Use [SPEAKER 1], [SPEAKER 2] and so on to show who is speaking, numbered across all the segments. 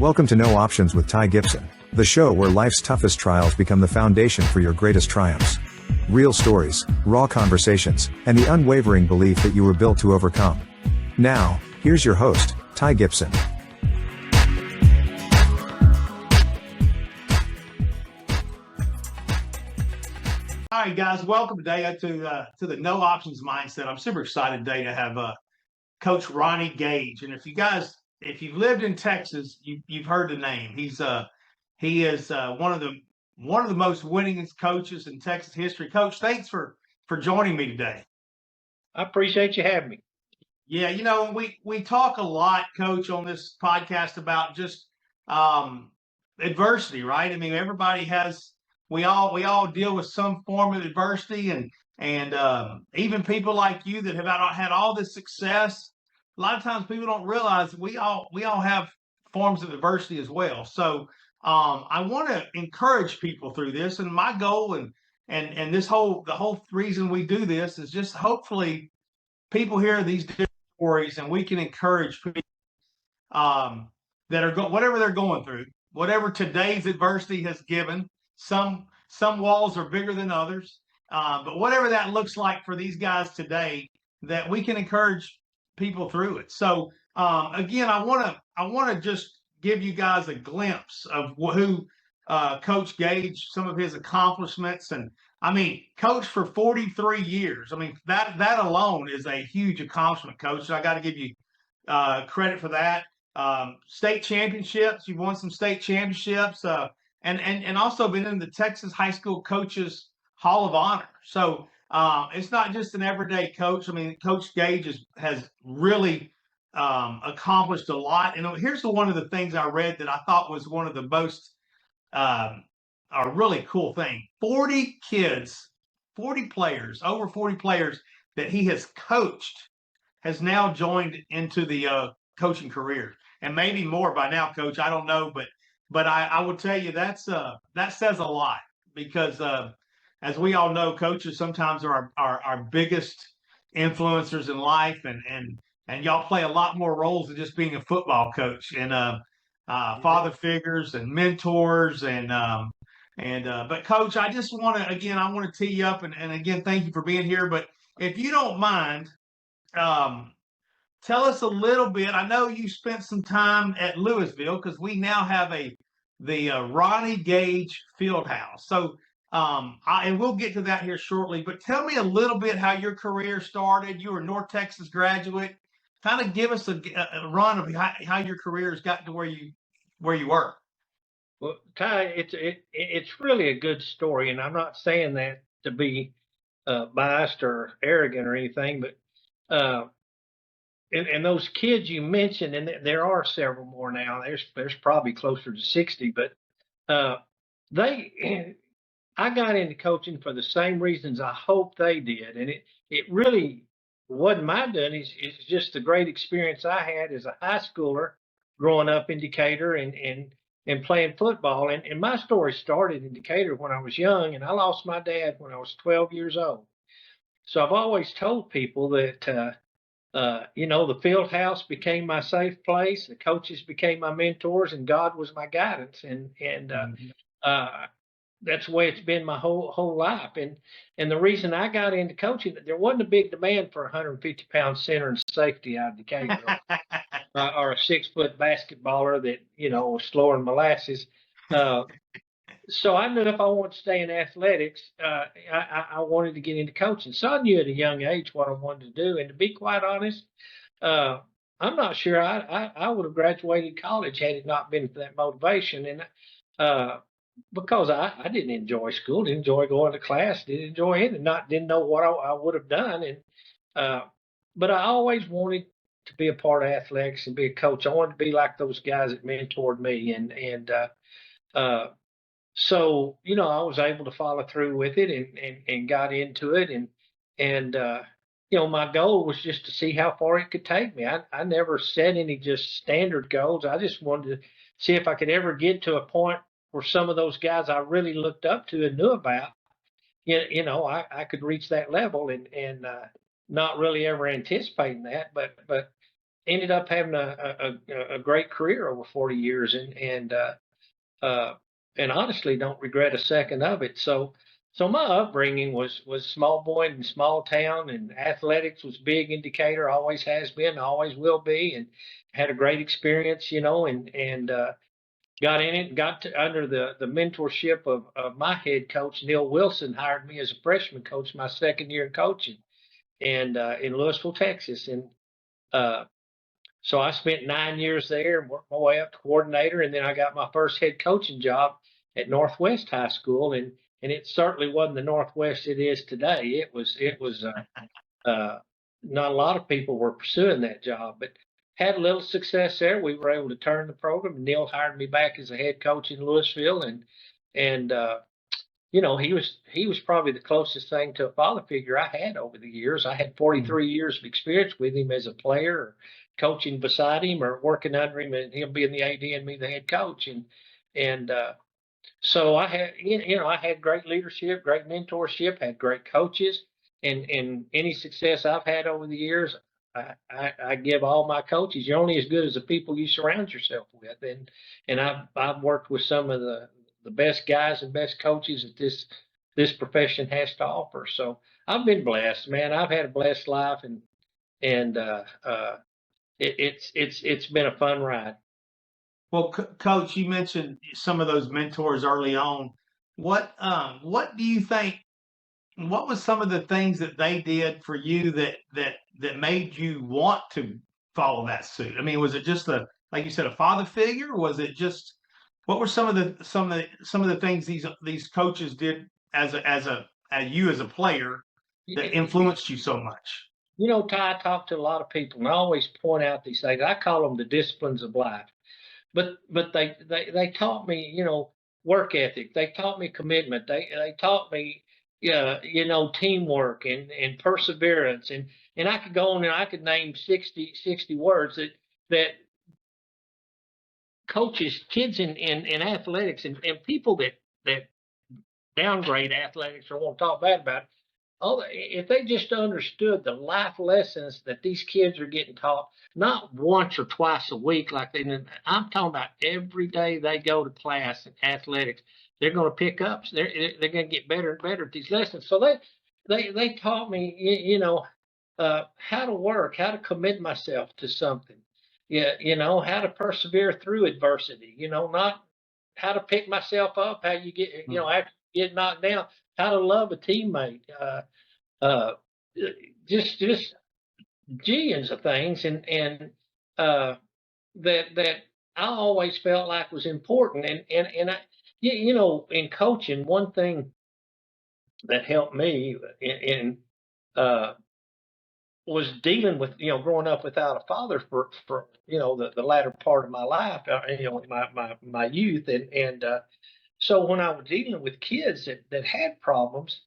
[SPEAKER 1] Welcome to No Options with Ty Gibson, the show where life's toughest trials become the foundation for your greatest triumphs. Real stories, raw conversations, and the unwavering belief that you were built to overcome. Now, here's your host, Ty Gibson.
[SPEAKER 2] All right, guys, welcome today to the No Options Mindset. I'm super excited today to have Coach Ronnie Gage. And if you've lived in Texas, you've heard the name. He is one of the most winningest coaches in Texas history. Coach, thanks for joining me today.
[SPEAKER 3] I appreciate you having me.
[SPEAKER 2] Yeah, we talk a lot, Coach, on this podcast about just adversity, right? I mean, we all deal with some form of adversity, and even people like you that have had all this success. A lot of times people don't realize we all have forms of adversity as well. So I want to encourage people through this, and my goal and the whole reason we do this is just hopefully people hear these different stories, and we can encourage people that are whatever they're going through, whatever today's adversity has given. Some walls are bigger than others, but whatever that looks like for these guys today, that we can encourage people through it. So again, I want to just give you guys a glimpse of who Coach Gage, some of his accomplishments, and I mean, coach for 43 years. I mean, that alone is a huge accomplishment, Coach. So I got to give you credit for that. State championships, you've won some state championships, and also been in the Texas High School Coaches Hall of Honor. So it's not just an everyday coach. I mean, Coach Gage has really accomplished a lot. And here's one of the things I read that I thought was one of the most a really cool thing. 40 kids, 40 players, over 40 players that he has coached has now joined into the coaching career. And maybe more by now, Coach. I don't know, but I would tell you that says a lot, because as we all know, coaches sometimes are our biggest influencers in life, and y'all play a lot more roles than just being a football coach, and father figures and mentors, but Coach, I just want to tee you up, and again, thank you for being here. But if you don't mind, tell us a little bit. I know you spent some time at Louisville, because we now have the Ronnie Gage Fieldhouse. So, and we'll get to that here shortly. But tell me a little bit how your career started. You were a North Texas graduate. Kind of give us a run of how your career has gotten to where you were.
[SPEAKER 3] Well, Ty, it's really a good story, and I'm not saying that to be biased or arrogant or anything, but and those kids you mentioned, and there are several more now. There's probably closer to 60, but I got into coaching for the same reasons I hope they did, and it really wasn't my doing. It's just the great experience I had as a high schooler growing up in Decatur and playing football. And my story started in Decatur when I was young, and I lost my dad when I was 12 years old. So I've always told people that, the field house became my safe place. The coaches became my mentors, and God was my guidance. And that's the way it's been my whole life. And the reason I got into coaching, there wasn't a big demand for a 150-pound center and safety out of Decatur, or a 6-foot basketballer that was slower than molasses. So I knew if I wanted to stay in athletics, I wanted to get into coaching. So I knew at a young age what I wanted to do. And to be quite honest, I'm not sure I would have graduated college had it not been for that motivation. And because I didn't enjoy school, didn't enjoy going to class, didn't enjoy it, and didn't know what I would have done. And but I always wanted to be a part of athletics and be a coach. I wanted to be like those guys that mentored me, so I was able to follow through with it and got into it, and my goal was just to see how far it could take me. I never set any just standard goals. I just wanted to see if I could ever get to a point where some of those guys I really looked up to and knew about, I could reach that level, and not really ever anticipating that, but ended up having a great career over 40 years, and honestly don't regret a second of it. So my upbringing was small boy in small town, and athletics was big in Decatur, always has been, always will be, and had a great experience, and got in it, under the mentorship of my head coach, Neil Wilson, hired me as a freshman coach my second year in coaching, and in Louisville, Texas. And uh, so I spent 9 years there and worked my way up to coordinator, and then I got my first head coaching job at Northwest High School, and it certainly wasn't the Northwest it is today. Uh, Not a lot of people were pursuing that job, but had a little success there. We were able to turn the program. Neil hired me back as a head coach in Louisville, and he was probably the closest thing to a father figure I had over the years. I had 43 years of experience with him as a player, or coaching beside him, or working under him, and him being the AD and me the head coach. And so I had, I had great leadership, great mentorship, had great coaches, and any success I've had over the years, I give all my coaches. You're only as good as the people you surround yourself with, and I've worked with some of the best guys and best coaches that this profession has to offer. So I've been blessed, man. I've had a blessed life, and it's been a fun ride.
[SPEAKER 2] Well, Coach, you mentioned some of those mentors early on. What do you think? What was some of the things that they did for you that made you want to follow that suit? I mean, was it just like you said, a father figure? Was it just what were some of the things these coaches did as you as a player that influenced you so much?
[SPEAKER 3] Ty, I talk to a lot of people, and I always point out these things. I call them the disciplines of life. But they taught me, work ethic. They taught me commitment. They taught me, teamwork and perseverance. And I could go on and I could name 60 words that coaches, kids in athletics, and people that downgrade athletics or want to talk bad about it, if they just understood the life lessons that these kids are getting taught, not once or twice a week, I'm talking about every day they go to class in athletics, they're going to pick up. They're going to get better and better at these lessons. So they taught me, how to work, how to commit myself to something. Yeah, how to persevere through adversity. Not how to pick myself up, how you get, after you get knocked down, how to love a teammate. Uh, just millions of things, and that I always felt like was important, and I, in coaching, one thing that helped me in was dealing with, growing up without a father for the latter part of my life, my youth, and so when I was dealing with kids that had problems,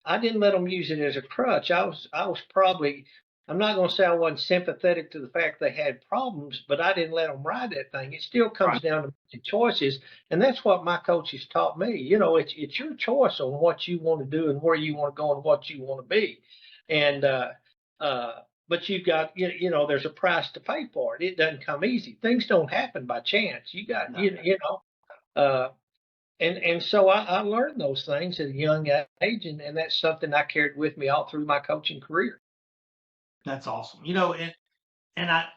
[SPEAKER 3] I didn't let them use it as a crutch. I was probably, I'm not going to say I wasn't sympathetic to the fact they had problems, but I didn't let them ride that thing. It still comes
[SPEAKER 2] Right.
[SPEAKER 3] down to making choices, and that's what my coaches taught me. It's your choice on what you want to do and where you want to go and what you want to be, and but you've got, there's a price to pay for it. It doesn't come easy. Things don't happen by chance. You got, and so I learned those things at a young age, and that's something I carried with me all through my coaching career.
[SPEAKER 2] That's awesome. And I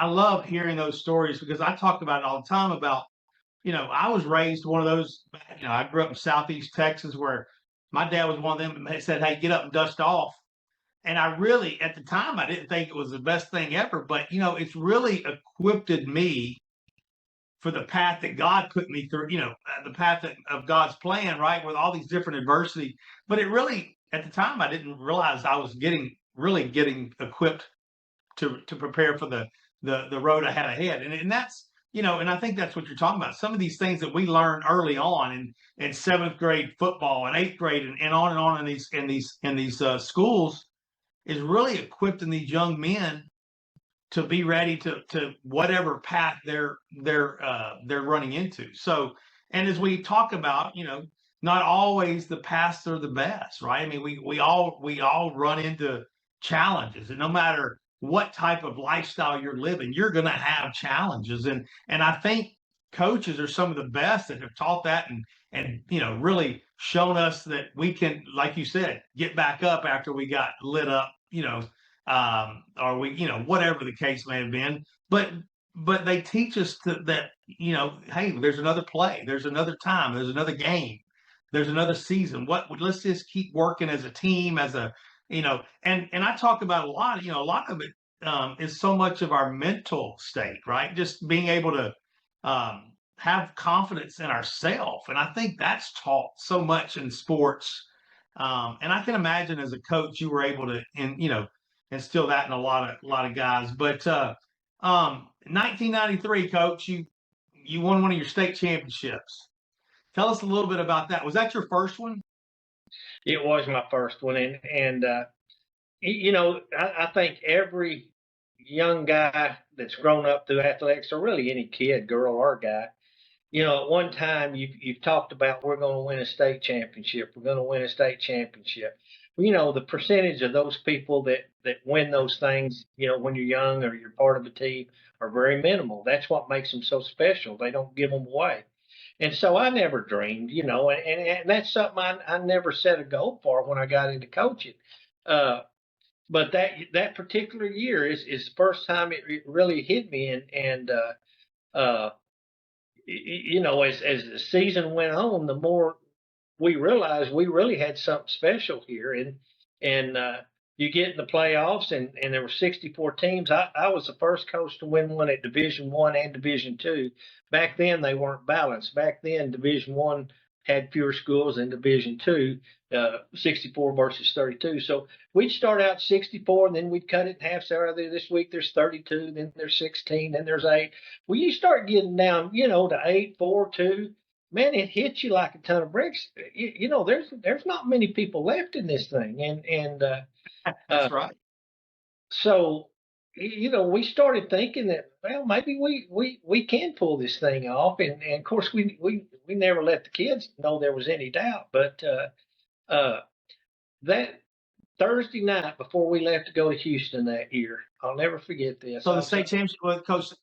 [SPEAKER 2] love hearing those stories because I talk about it all the time about, I was raised one of those, I grew up in Southeast Texas where my dad was one of them that said, "Hey, get up and dust off." And I really, at the time, I didn't think it was the best thing ever, but it's really equipped me for the path that God put me through, the path of God's plan, right? With all these different adversity. But it really, at the time, I didn't realize I was really getting equipped to prepare for the road I had ahead. And that's, and I think that's what you're talking about. Some of these things that we learn early on in seventh grade football and eighth grade and on in these schools is really equipping these young men to be ready to whatever path they're running into. So, and as we talk about, not always the paths are the best, right? I mean, we all run into challenges, and no matter what type of lifestyle you're living, you're going to have challenges. And I think coaches are some of the best that have taught that, and really shown us that we can, like you said, get back up after we got lit up, or we, whatever the case may have been. But they teach us that, hey, there's another play, there's another time, there's another game, there's another season. Let's just keep working as a team, as a, and I talk about a lot, a lot of it is so much of our mental state, right? Just being able to have confidence in ourselves. And I think that's taught so much in sports. And I can imagine as a coach, you were able to, instill that in a lot of guys. But 1993, coach, you won one of your state championships. Tell us a little bit about that. Was that your first one?
[SPEAKER 3] It was my first one, and I think every young guy that's grown up through athletics, or really any kid, girl or guy, at one time you've talked about, we're going to win a state championship. We're going to win a state championship. Well, the percentage of those people that win those things, when you're young or you're part of a team, are very minimal. That's what makes them so special. They don't give them away. And so I never dreamed, and that's something I never set a goal for when I got into coaching. But that particular year is the first time it really hit me, and as the season went on, the more we realized we really had something special here, and you get in the playoffs, and there were 64 teams. I was the first coach to win one at Division I and Division II. Back then they weren't balanced. Back then Division I had fewer schools than Division II, 64 versus 32. So we'd start out 64, and then we'd cut it in half. So this week there's 32, then there's 16, then there's 8. Well, you start getting down, to 8, 4, 2. Man, it hits you like a ton of bricks. There's not many people left in this thing, and
[SPEAKER 2] That's right.
[SPEAKER 3] so we started thinking that, well, maybe we can pull this thing off, and of course we never let the kids know there was any doubt. But that Thursday night before we left to go to Houston that year, I'll never forget this.
[SPEAKER 2] So the state championship, well, coach,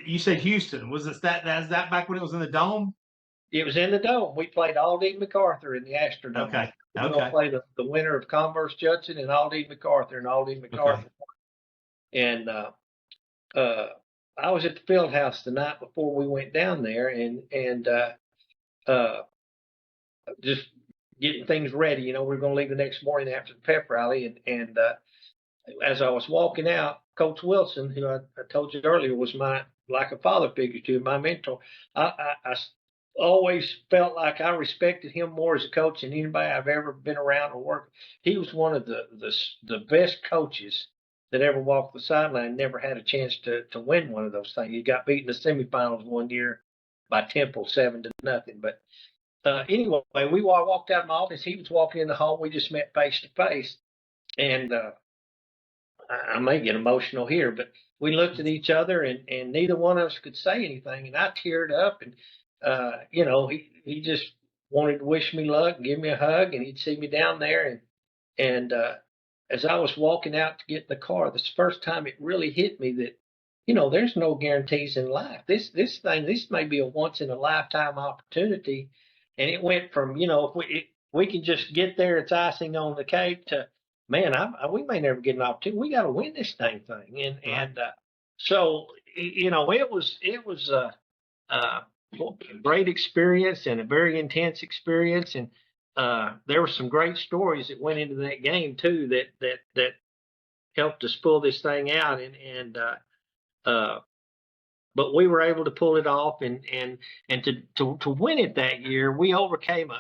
[SPEAKER 2] you said Houston. Was this that back when it was in the Dome?
[SPEAKER 3] It was in the Dome. We played Aldine MacArthur in the Astrodome.
[SPEAKER 2] Okay.
[SPEAKER 3] We were going to play the winner of Converse Judson and Aldine MacArthur, and Aldine MacArthur. Okay. And I was at the field house the night before we went down there, and just getting things ready. We were going to leave the next morning after the pep rally, and as I was walking out, Coach Wilson, who I told you earlier was like a father figure to my mentor, I always felt like I respected him more as a coach than anybody I've ever been around or worked. He was one of the best coaches that ever walked the sideline. Never had a chance to win one of those things. He got beat in the semifinals one year by Temple 7-0. But anyway, we walked out of my office. He was walking in the hall. We just met face to face, and I may get emotional here, but we looked at each other, and neither one of us could say anything. And I teared up, and he just wanted to wish me luck, give me a hug, and he'd see me down there. And as I was walking out to get in the car, this first time it really hit me that, there's no guarantees in life. This may be a once in a lifetime opportunity. And it went from, if we can just get there, it's icing on the cake, to, man, we may never get an opportunity. We got to win this thing. And so, it was a great experience and a very intense experience. And there were some great stories that went into that game too, that helped us pull this thing out. But we were able to pull it off, and to win it that year, we overcame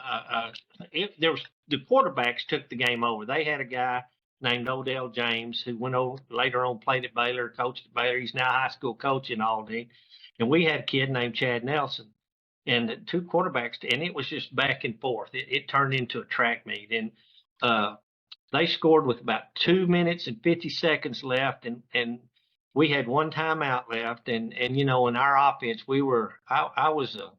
[SPEAKER 3] there was the quarterbacks took the game over. They had a guy named Odell James who went over later on, played at Baylor, coached at Baylor. He's now a high school coach in Aldine, and we had a kid named Chad Nelson, and the two quarterbacks, and it was just back and forth. It turned into a track meet, and they scored with about 2 minutes and 50 seconds left, and we had one timeout left, and in our offense, I was a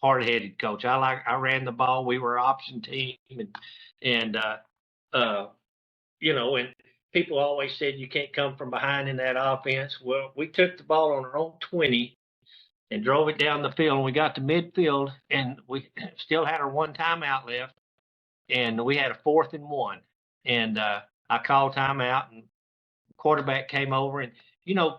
[SPEAKER 3] hard-headed coach. I ran the ball. We were an option team, and people always said you can't come from behind in that offense. Well, we took the ball on our own 20 and drove it down the field. And we got to midfield, and we still had our one timeout left, and we had a 4th and 1. And I called timeout, and the quarterback came over. And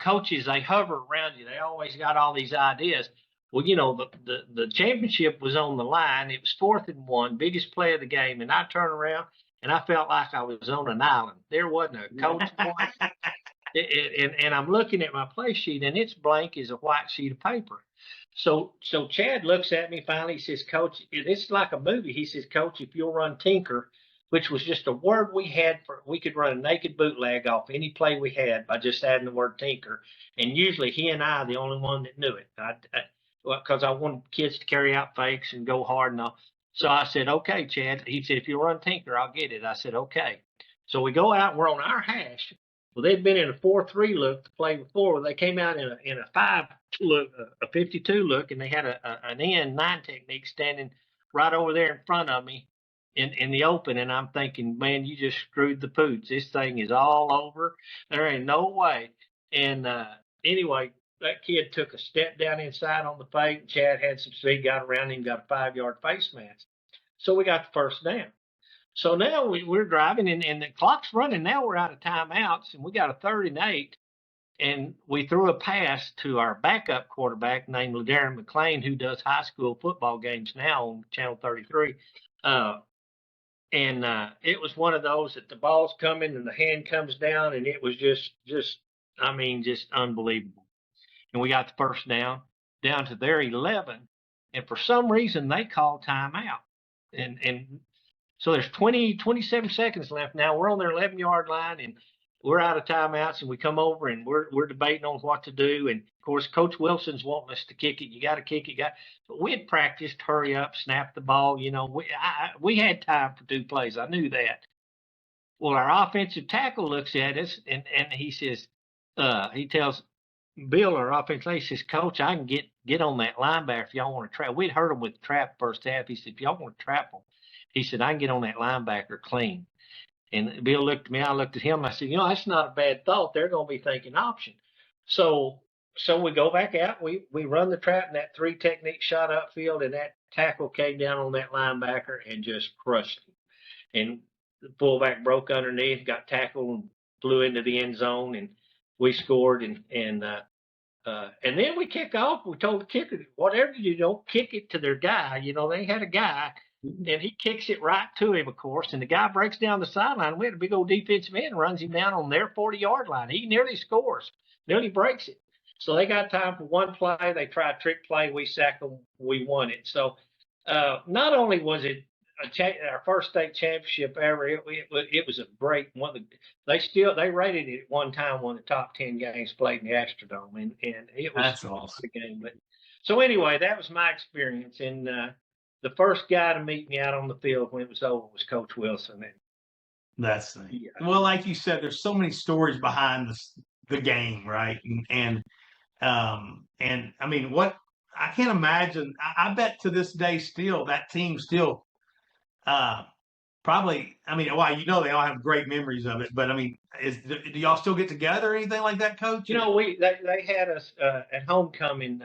[SPEAKER 3] coaches, they hover around you. They always got all these ideas. Well, the championship was on the line. It was 4th and 1, biggest play of the game, and I turned around and I felt like I was on an island. There wasn't a coach point. And I'm looking at my play sheet, and it's blank as a white sheet of paper. So Chad looks at me finally. He says, "Coach, it's like a movie." He says, "Coach, if you'll run tinker," which was just a word we had we could run a naked bootleg off any play we had by just adding the word tinker. And usually he and I are the only one that knew it. Because I wanted kids to carry out fakes and go hard and all. So I said, "Okay, Chad." He said, "If you run tinker, I'll get it." I said, "Okay." So we go out and we're on our hash. Well, they'd been in a 4-3 look the play before. They came out in a 5 look, a 52 look, and they had an N9 technique standing right over there in front of me in the open. And I'm thinking, man, you just screwed the pooch. This thing is all over. There ain't no way. And anyway, that kid took a step down inside on the fake. Chad had some speed, got around him, got a 5-yard face mask. So we got the first down. So now we're driving, and the clock's running. Now we're out of timeouts, and we got a 3rd and 8. And we threw a pass to our backup quarterback named LaDarren McClain, who does high school football games now on Channel 33. And it was one of those that the ball's coming and the hand comes down, and it was just unbelievable. And we got the first down to their 11, and for some reason they called timeout. And so there's 27 seconds left now. We're on their 11-yard line, and we're out of timeouts, and we come over, and we're debating on what to do. And, of course, Coach Wilson's wanting us to kick it. You got to kick it. But we had practiced, hurry up, snap the ball. We had time for 2 plays. I knew that. Well, our offensive tackle looks at us, and he says, he tells Bill, our offensive tackle, he says, "Coach, I can get on that linebacker if y'all want to trap." We'd hurt him with the trap first half. He said, "If y'all want to trap him," he said, "I can get on that linebacker clean." And Bill looked at me. I looked at him. And I said, "That's not a bad thought. They're going to be thinking option." So we go back out. We run the trap, and that 3 technique shot upfield, and that tackle came down on that linebacker and just crushed him. And the fullback broke underneath, got tackled, and flew into the end zone, and we scored. And then we kick off. We told the kicker, whatever you don't kick it to their guy. They had a guy. And he kicks it right to him, of course, and the guy breaks down the sideline. We had a big old defensive end, runs him down on their 40-yard line. He nearly scores, nearly breaks it. So they got time for one play. They try a trick play. We sack them. We won it. So not only was it our first state championship ever, it was a great one. They rated it at one time one of the top 10 games played in the Astrodome, and it was
[SPEAKER 2] That's awesome.
[SPEAKER 3] a game. But so anyway, that was my experience, and the first guy to meet me out on the field when it was over was Coach Wilson. And
[SPEAKER 2] that's well, like you said, there's so many stories behind the game, right? And I mean, what I can't imagine. I bet to this day, still that team still probably. I mean, they all have great memories of it. But I mean, do y'all still get together or anything like that, Coach?
[SPEAKER 3] They had us at homecoming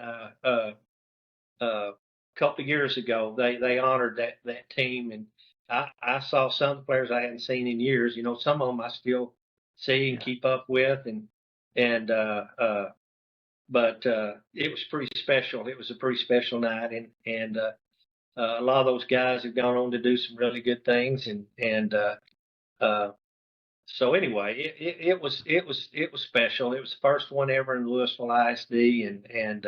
[SPEAKER 3] couple of years ago. They honored that team, and I saw some players I hadn't seen in years. Some of them I still see and keep up with, but it was pretty special. It was a pretty special night, and a lot of those guys have gone on to do some really good things, and so anyway, it was special. It was the first one ever in Louisville ISD, and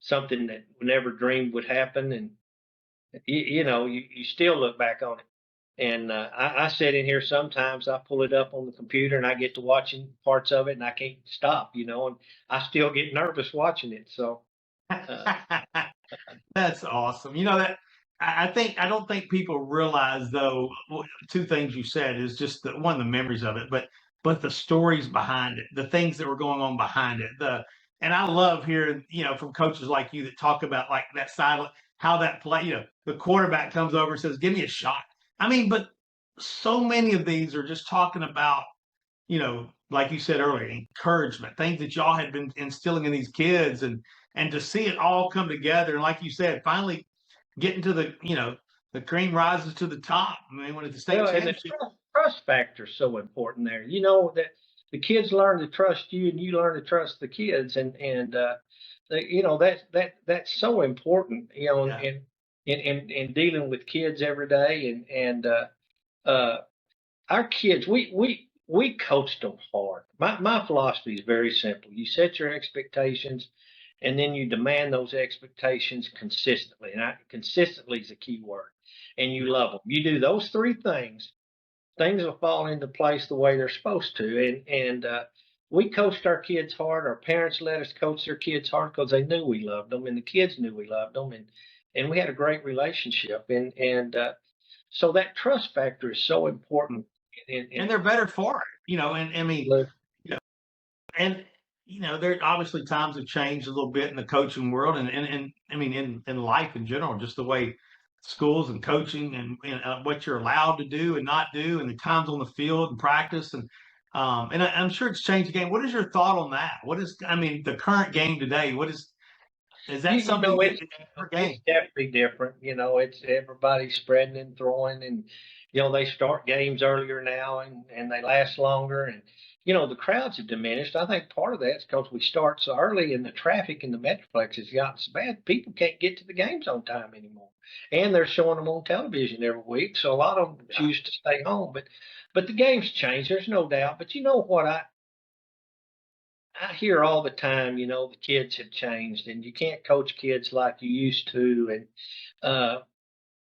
[SPEAKER 3] something that we never dreamed would happen. And you still look back on it. And I sit in here sometimes. I pull it up on the computer, and I get to watching parts of it, and I can't stop. And I still get nervous watching it. So
[SPEAKER 2] that's awesome. That I don't think people realize, though, 2 things you said is just the memories of it, but the stories behind it, the things that were going on behind it. And I love hearing, from coaches like you that talk about like that side, how that play, the quarterback comes over and says, "Give me a shot." I mean, but so many of these are just talking about, like you said earlier, encouragement, things that y'all had been instilling in these kids, and to see it all come together, and like you said, finally getting to the cream rises to the top. I mean, when it's the state
[SPEAKER 3] Well, and the
[SPEAKER 2] championship.
[SPEAKER 3] trust factor is so important there. You know that the kids learn to trust you, and you learn to trust the kids, that's so important.
[SPEAKER 2] Yeah.
[SPEAKER 3] In dealing with kids every day, uh, our kids, we coached them hard. My philosophy is very simple. You set your expectations, and then you demand those expectations consistently. And consistently is a key word. And you love them. You do those three things will fall into place the way they're supposed to. And we coached our kids hard. Our parents let us coach their kids hard because they knew we loved them, and the kids knew we loved them, and we had a great relationship. And so that trust factor is so important.
[SPEAKER 2] And they're better for it, and I mean, and there obviously times have changed a little bit in the coaching world, and I mean in life in general, just the way schools and coaching and what you're allowed to do and not do, and the times on the field and practice, and I'm sure it's changed the game. What is your thought on that? What is, I mean, the current game today? What is that
[SPEAKER 3] You
[SPEAKER 2] something
[SPEAKER 3] know,
[SPEAKER 2] that game?
[SPEAKER 3] it's definitely different. It's everybody spreading and throwing, and they start games earlier now, and they last longer, and the crowds have diminished. I think part of that's because we start so early, and the traffic in the metroplex has gotten so bad, people can't get to the games on time anymore, and they're showing them on television every week, so a lot of them choose to stay home. But the game's changed, there's no doubt. But you know what I hear all the time, the kids have changed and you can't coach kids like you used to. And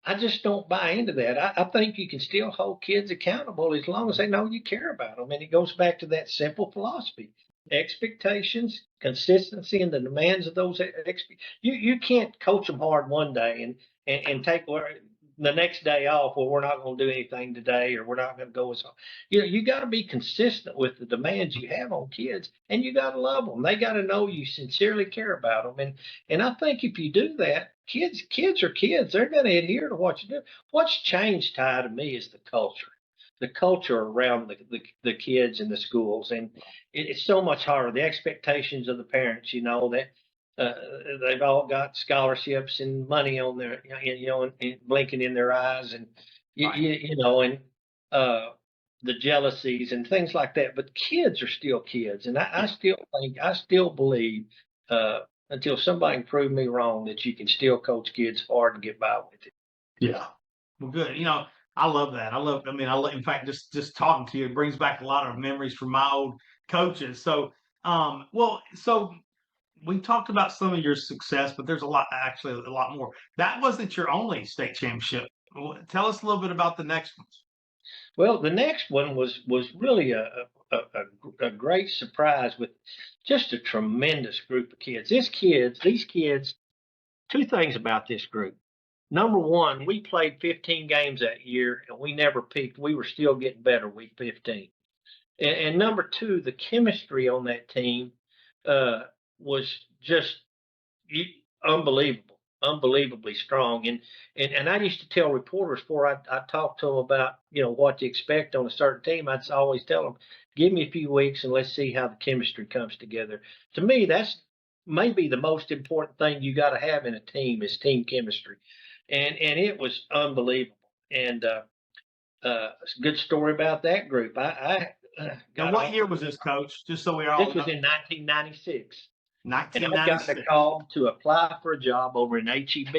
[SPEAKER 3] I just don't buy into that. I think you can still hold kids accountable as long as they know you care about them. And it goes back to that simple philosophy: expectations, consistency, and the demands of those. You can't coach them hard one day and take the next day off. Well, we're not going to do anything today, or we're not going to go as hard. You got to be consistent with the demands you have on kids, and you got to love them. They got to know you sincerely care about them. And I think if you do that, kids are kids. They're going to adhere to what you do. What's changed, Ty, to me, is the culture around the kids in the schools, and it's so much harder. The expectations of the parents, that they've all got scholarships and money on their, and blinking in their eyes, and
[SPEAKER 2] Right.
[SPEAKER 3] and the jealousies and things like that. But kids are still kids, and I still believe, until somebody can prove me wrong, that you can still coach kids hard and get by with it.
[SPEAKER 2] Yeah. Well, good. I love that. I mean, in fact, just talking to you, it brings back a lot of memories from my old coaches. So, so we talked about some of your success, but there's actually a lot more. That wasn't your only state championship. Tell us a little bit about the next ones.
[SPEAKER 3] Well, the next one was really a great surprise with just a tremendous group of kids. These kids, two things about this group. Number one, we played 15 games that year and we never peaked. We were still getting better week 15. And number two, the chemistry on that team was just unbelievable, unbelievably strong. And I used to tell reporters before I talked to them about what to expect on a certain team, I'd always tell them, give me a few weeks and let's see how the chemistry comes together. To me, that's maybe the most important thing you got to have in a team is team chemistry, and it was unbelievable. And it's a good story about that group.
[SPEAKER 2] And what year was this, Coach? Just so we all
[SPEAKER 3] This
[SPEAKER 2] know.
[SPEAKER 3] was in 1996. And I got a
[SPEAKER 2] 1996.
[SPEAKER 3] call to apply for a job over in HEB.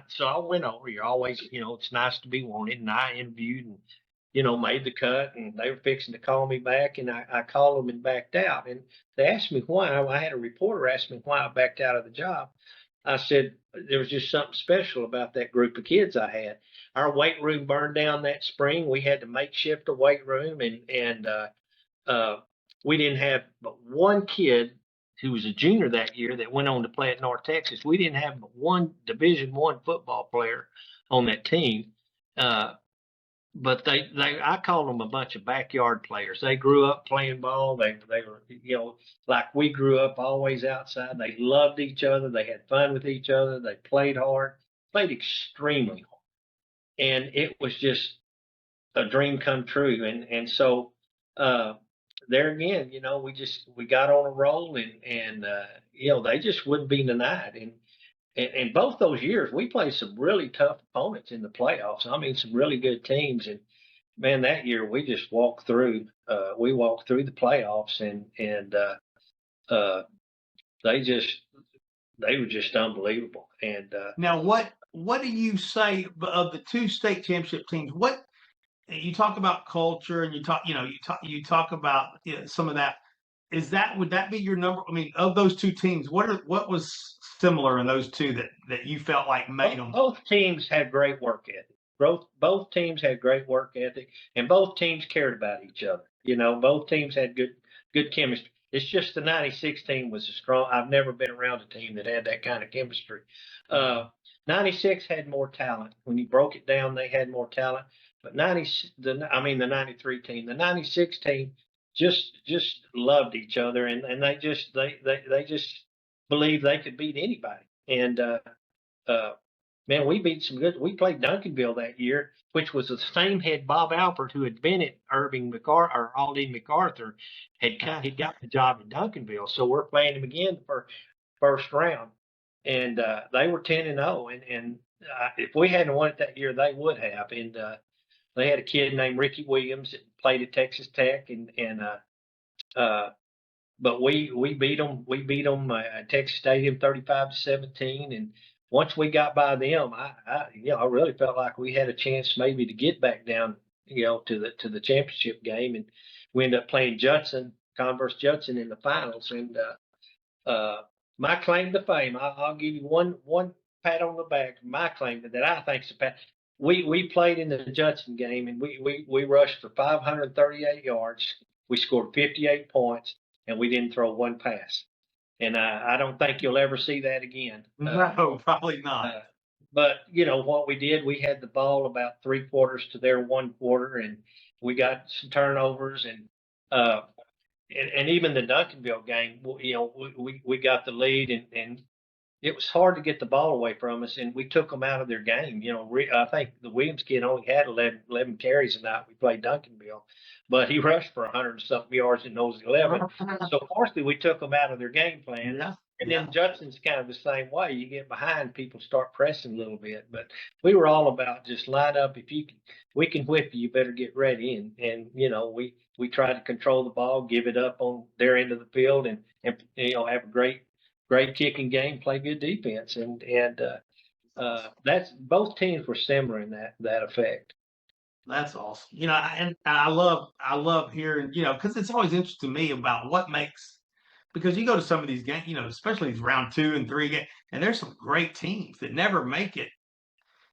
[SPEAKER 3] So I went over. You're always, it's nice to be wanted. And I interviewed and, made the cut. And they were fixing to call me back. And I called them and backed out. And they asked me why. I had a reporter ask me why I backed out of the job. I said there was just something special about that group of kids I had. Our weight room burned down that spring. We had to makeshift a weight room. And we didn't have but one kid who was a junior that year that went on to play at North Texas. We didn't have but one Division I football player on that team. But I call them a bunch of backyard players. They grew up playing ball. They were, like we grew up always outside. They loved each other. They had fun with each other. They played hard, played extremely hard. And it was just a dream come true. And so there again, we got on a roll, and they just wouldn't be denied. And both those years we played some really tough opponents in the playoffs. I mean, some really good teams. And man, that year we just walked through. We walked through the playoffs, and they just they were just unbelievable. And
[SPEAKER 2] Now, what do you say of the two state championship teams? What you talk about culture, and you talk about some of that. Would that be your number? I mean, of those two teams, what was similar in those two that you felt like made them?
[SPEAKER 3] both teams had great work ethic. Both teams had great work ethic, and both teams cared about each other. Both teams had good chemistry. It's just the '96 team was a strong. I've never been around a team that had that kind of chemistry. '96 had more talent. When you broke it down, they had more talent. But the '93 team, the '96 team just loved each other, and they just believed they could beat anybody. And man, we beat some good. We played Duncanville that year, which was the same head Bob Alpert who had been at Irving MacArthur or Aldine MacArthur he'd got the job in Duncanville. So we're playing him again for first round, and they were 10-0. And if we hadn't won it that year, they would have. And they had a kid named Ricky Williams that played at Texas Tech, but we beat them. We beat them at Texas Stadium 35-17, and once we got by them, I really felt like we had a chance maybe to get back down, to the championship game, and we ended up playing Converse Judson in the finals. And my claim to fame, I'll give you one pat on the back. My claim that I think's a pat. We played in the Judson game, and we rushed for 538 yards. We scored 58 points, and we didn't throw one pass. And I don't think you'll ever see that again.
[SPEAKER 2] No, probably not.
[SPEAKER 3] But what we did, we had the ball about 3/4 to their 1/4, and we got some turnovers, and even the Duncanville game, we got the lead, and it was hard to get the ball away from us, and we took them out of their game. I think the Williams kid only had 11 carries a night. We played Duncanville, but he rushed for 100-something yards in those 11. So, fortunately, we took them out of their game plan.
[SPEAKER 2] Yeah.
[SPEAKER 3] And then Judson's kind of the same way. You get behind, people start pressing a little bit. But we were all about just line up. If we can whip you, you better get ready. And we tried to control the ball, give it up on their end of the field, and have a great kicking game, play good defense, and that's both teams were similar in that effect.
[SPEAKER 2] That's awesome. And I love hearing, because it's always interesting to me about what makes, because you go to some of these games, especially these round 2 and 3 games, and there's some great teams that never make it.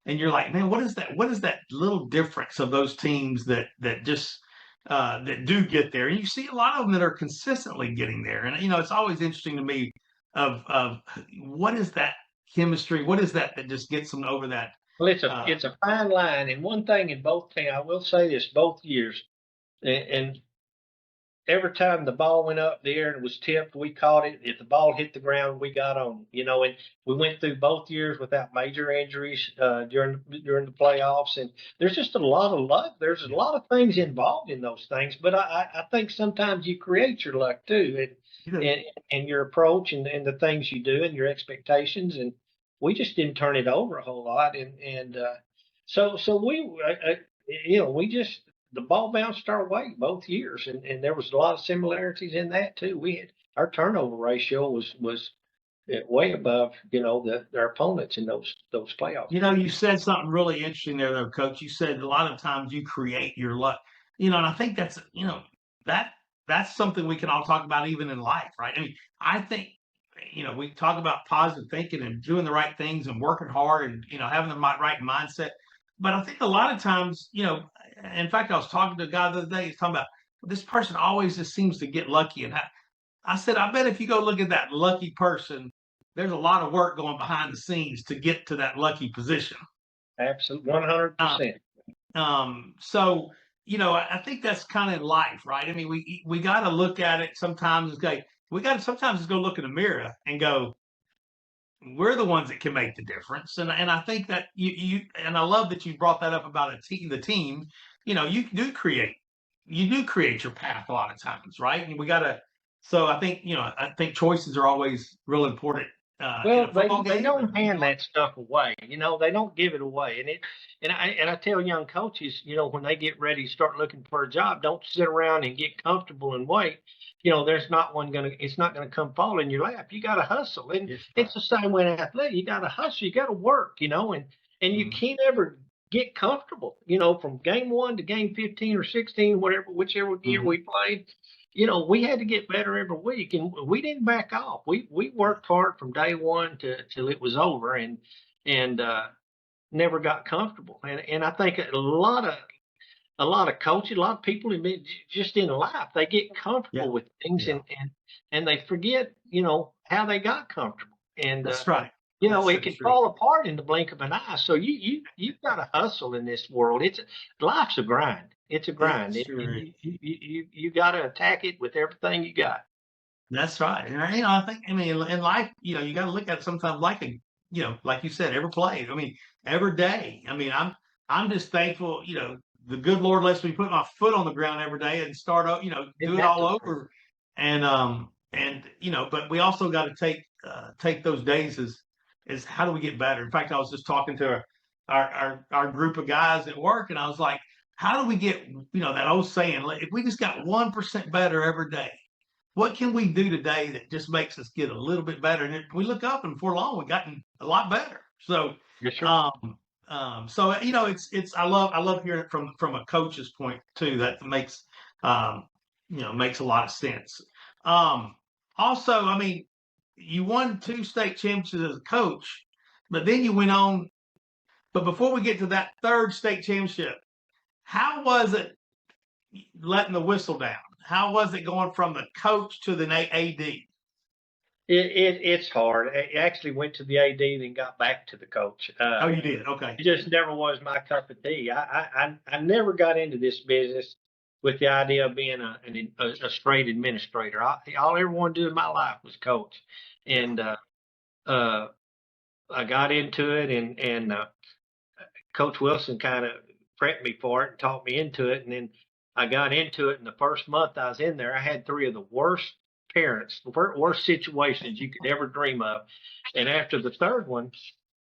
[SPEAKER 2] And you're like, man, what is that? What is that little difference of those teams that just that do get there? And you see a lot of them that are consistently getting there. And it's always interesting to me of what is that chemistry? What is that just gets them over that?
[SPEAKER 3] Well, it's a fine line, and one thing in both teams, I will say this: both years, and every time the ball went up there and it was tipped, we caught it. If the ball hit the ground, we got on. And we went through both years without major injuries during the playoffs. And there's just a lot of luck. There's a lot of things involved in those things, but I think sometimes you create your luck too, and your approach and the things you do and your expectations. And we just didn't turn it over a whole lot, and so we just the ball bounced our way both years, and there was a lot of similarities in that too. We had our turnover ratio was way above their opponents in those playoffs.
[SPEAKER 2] You said something really interesting there, though, Coach. You said a lot of times you create your luck. And I think that's that's something we can all talk about even in life, right? I mean, I think we talk about positive thinking and doing the right things and working hard and having the right mindset. But I think a lot of times, in fact, I was talking to a guy the other day. He's talking about this person always just seems to get lucky. And I said, I bet if you go look at that lucky person, there's a lot of work going behind the scenes to get to that lucky position.
[SPEAKER 3] Absolutely, 100%.
[SPEAKER 2] So I think that's kind of life, right? I mean, we got to look at it sometimes. Okay, we got to sometimes just go look in the mirror and go, we're the ones that can make the difference. And I think that you and I love that you brought that up about the team, you do create your path a lot of times, right? And we gotta. So I think choices are always real important in
[SPEAKER 3] Well,
[SPEAKER 2] a football
[SPEAKER 3] they
[SPEAKER 2] game.
[SPEAKER 3] don't hand that stuff away. They don't give it away. And I tell young coaches, when they get ready to start looking for a job, don't sit around and get comfortable and wait. It's not gonna come fall in your lap. You got to hustle, and
[SPEAKER 2] Yes,
[SPEAKER 3] it's the same way in athletic. You got to hustle. You got to work. And you
[SPEAKER 2] Mhm.
[SPEAKER 3] can't ever get comfortable. From game 1 to game 15 or 16, whichever year
[SPEAKER 2] Mhm.
[SPEAKER 3] we played. We had to get better every week, and we didn't back off. We worked hard from day one till it was over, and never got comfortable. And I think a lot of coaches, a lot of people just in life, they get
[SPEAKER 2] Yeah,
[SPEAKER 3] comfortable with things,
[SPEAKER 2] yeah,
[SPEAKER 3] and they forget how they got comfortable. And
[SPEAKER 2] that's right. That's so
[SPEAKER 3] it can
[SPEAKER 2] true.
[SPEAKER 3] fall apart in the blink of an eye. So you've got to hustle in this world. Life's a grind. It's a
[SPEAKER 2] It
[SPEAKER 3] grind.
[SPEAKER 2] sure is.
[SPEAKER 3] You got to attack it with everything you got.
[SPEAKER 2] That's right. And I think in life, you got to look at it sometimes like like you said, every play. Every day. I'm just thankful. The good Lord lets me put my foot on the ground every day and start up.
[SPEAKER 3] Isn't
[SPEAKER 2] Do it
[SPEAKER 3] that
[SPEAKER 2] all
[SPEAKER 3] the truth?
[SPEAKER 2] over. And but we also got to take those days as how do we get better. In fact, I was just talking to our group of guys at work, and I was like, how do we get that old saying? If we just got 1% better every day, what can we do today that just makes us get a little bit better? And if we look up, and before long, we've gotten a lot better. So,
[SPEAKER 3] Yes, sir.
[SPEAKER 2] it's I love hearing it from a coach's point too. That makes a lot of sense. Um, Also, you won 2 state championships as a coach, but then you went on. But before we get to that third state championship, how was it letting the whistle down? How was it going from the coach to the AD?
[SPEAKER 3] It's hard. I actually went to the AD, then got back to the coach.
[SPEAKER 2] Oh, you did. Okay.
[SPEAKER 3] It just never was my cup of tea. I never got into this business with the idea of being a straight administrator. All I ever wanted to do in my life was coach,
[SPEAKER 2] Yeah.
[SPEAKER 3] and uh, I got into it, and Coach Wilson kind of prepped me for it and taught me into it, and then I got into it. In the first month I was in there, I had 3 of the worst parents, the worst situations you could ever dream of, and after the third one,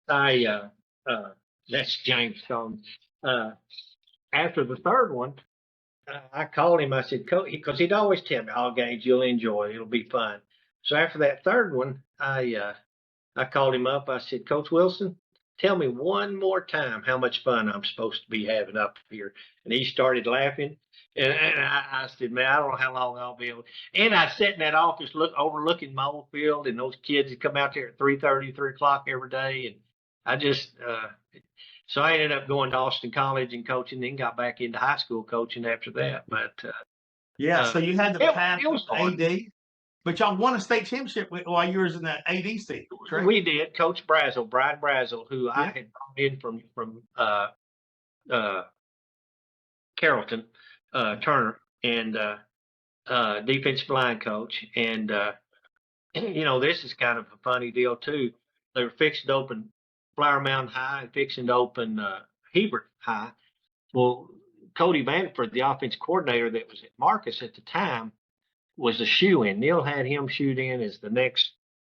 [SPEAKER 3] I that's James Stone. Uh, After the third one, I called him. I said, Coach, because he'd always tell me, "Oh, Gage, you'll enjoy it. It'll be fun." So after that third one, I called him up. I said, Coach Wilson, tell me one more time how much fun I'm supposed to be having up here. And he started laughing. And I said, man, I don't know how long I'll be able. And I sat in that office overlooking my old field, and those kids would come out there at 3:30, 3 o'clock every day. And I just, so I ended up going to Austin College and coaching, then got back into high school coaching after that. But
[SPEAKER 2] Yeah. So you had the path
[SPEAKER 3] it was
[SPEAKER 2] of
[SPEAKER 3] hard.
[SPEAKER 2] AD, but y'all won a state championship while you was in the AD seat, correct?
[SPEAKER 3] We did. Coach Brian Brazel, who I
[SPEAKER 2] Yeah.
[SPEAKER 3] had brought in from uh, Carrollton, Turner, and defensive line coach. And this is kind of a funny deal too. They were fixing to open Flower Mound High and fixing to open Hebert High. Well, Cody Vanderford, the offense coordinator that was at Marcus at the time, was a shoe in. Neil had him shoot in as the next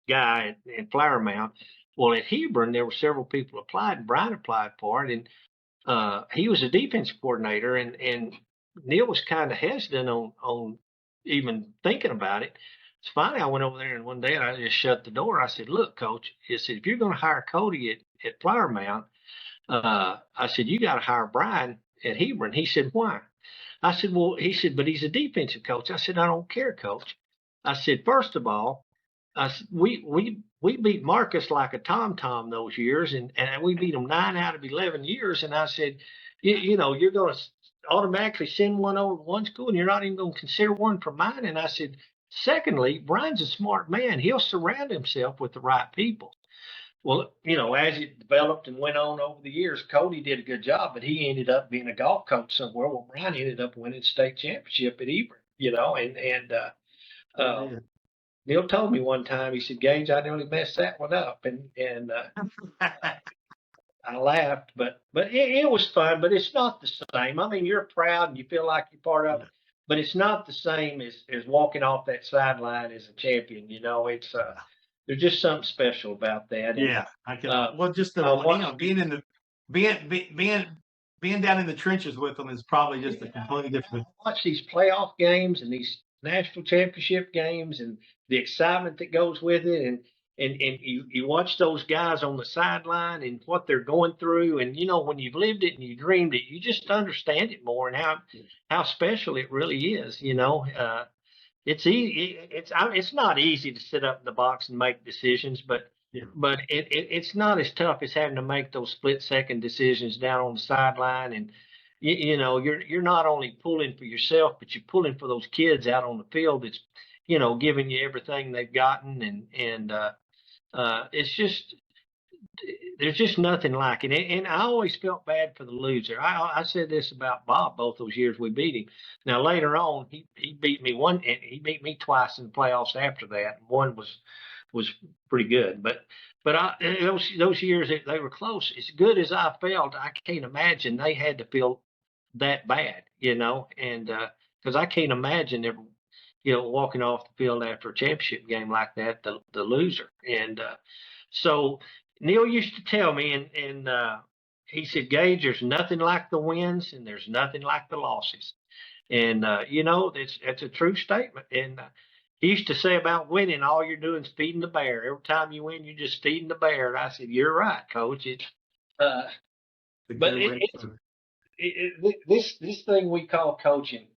[SPEAKER 3] guy in Flower Mound. Well, at Hebron, there were several people applied, and Brian applied for it, and he was a defensive coordinator, and Neil was kind of hesitant on even thinking about it. So finally, I went over there, and one day I just shut the door. I said, "Look, Coach," I said, "if you're going to hire Cody at Flower Mound, I said you got to hire Brian at Hebron." He said, "Why?" I said, "Well," he said, "but he's a defensive coach." I said, "I don't care, Coach." I said, "First of all, we beat Marcus like a tom tom those years, and we beat them 9 out of 11 years." And I said, you're going to automatically send one over to one school, and you're not even going to consider one for mine." And I said, "Secondly, Brian's a smart man. He'll surround himself with the right people." Well, as it developed and went on over the years, Cody did a good job, but he ended up being a golf coach somewhere. Well, Brian ended up winning state championship at Hebron, uh, Neil told me one time, he said, "Gage, I nearly messed that one up." And I laughed, but it was fun. But it's not the same. I mean, you're proud and you feel like you're part of it, but it's not the same as walking off that sideline as a champion. You know, it's there's just something special about that. And
[SPEAKER 2] Yeah, I can.
[SPEAKER 3] uh,
[SPEAKER 2] Well, just the
[SPEAKER 3] I
[SPEAKER 2] being in the being down in the trenches with them is probably just a completely different.
[SPEAKER 3] watch these playoff games and these national championship games and the excitement that goes with it, and you watch those guys on the sideline and what they're going through, and you know, when you've lived it and you dreamed it, you just understand it more, and how special it really is. You know, it's easy. It's not easy to sit up in the box and make decisions, but
[SPEAKER 2] Yeah.
[SPEAKER 3] but it's not as tough as having to make those split-second decisions down on the sideline. And you know, you're not only pulling for yourself, but you're pulling for those kids out on the field that's, you know, giving you everything they've gotten. And it's just, there's just nothing like it. And I always felt bad for the loser. I said this about Bob both those years we beat him. Now later on, he beat me he beat me twice in the playoffs after that. One was pretty good, but those years that they were close, as good as I felt, I can't imagine they had to feel that bad, you know. And because I can't imagine ever, you know, walking off the field after a championship game like that, the loser. And so Neil used to tell me, and he said, Gage, there's nothing like the wins, and there's nothing like the losses. And you know, that's a true statement. And he used to say about winning, all you're doing is feeding the bear. Every time you win, you're just feeding the bear. And I said, you're right, Coach. It's uh, but this thing we call coaching,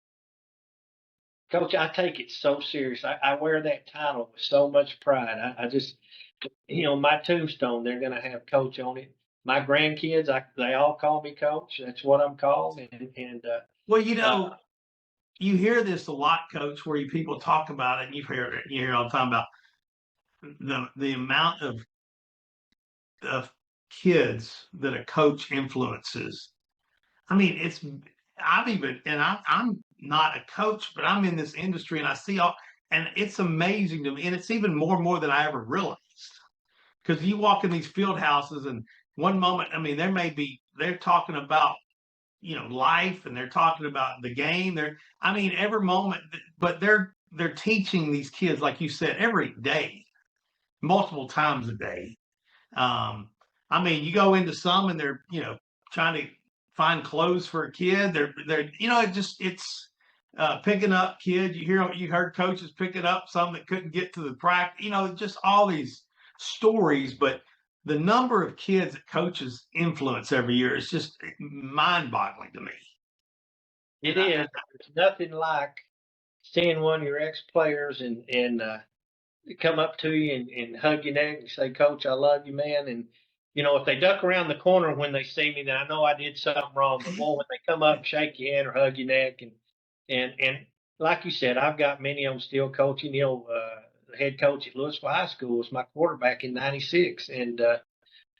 [SPEAKER 3] Coach, I take it so serious. I wear that title with so much pride. I just, you know, my tombstone, they're going to have Coach on it. My grandkids, they all call me Coach. That's what I'm called. And
[SPEAKER 2] Well, you
[SPEAKER 3] uh,
[SPEAKER 2] know, you hear this a lot, Coach, where people talk about it, and you hear all the time about the amount of kids that a coach influences. I mean, I'm not a coach, but I'm in this industry and I see and it's amazing to me. And it's even more than I ever realized. Because you walk in these field houses and one moment, I mean, they're talking about, you know, life, and they're talking about the game. I mean, every moment, but they're teaching these kids, like you said, every day, multiple times a day. Um, I mean, you go into some and they're, you know, trying to find clothes for a kid. They're you know, it's picking up kids. You heard coaches picking up some that couldn't get to the practice. You know, just all these stories. But the number of kids that coaches influence every year is just mind-boggling to me.
[SPEAKER 3] it
[SPEAKER 2] And I,
[SPEAKER 3] is. There's nothing like seeing one of your ex players and come up to you and hug your neck and say, Coach, I love you, man. And, you know, if they duck around the corner when they see me, then I know I did something wrong. But boy, when they come up and shake your hand or hug your neck, and like you said, I've got many of them still coaching. You know, the head coach at Louisville High School was my quarterback in '96. And uh,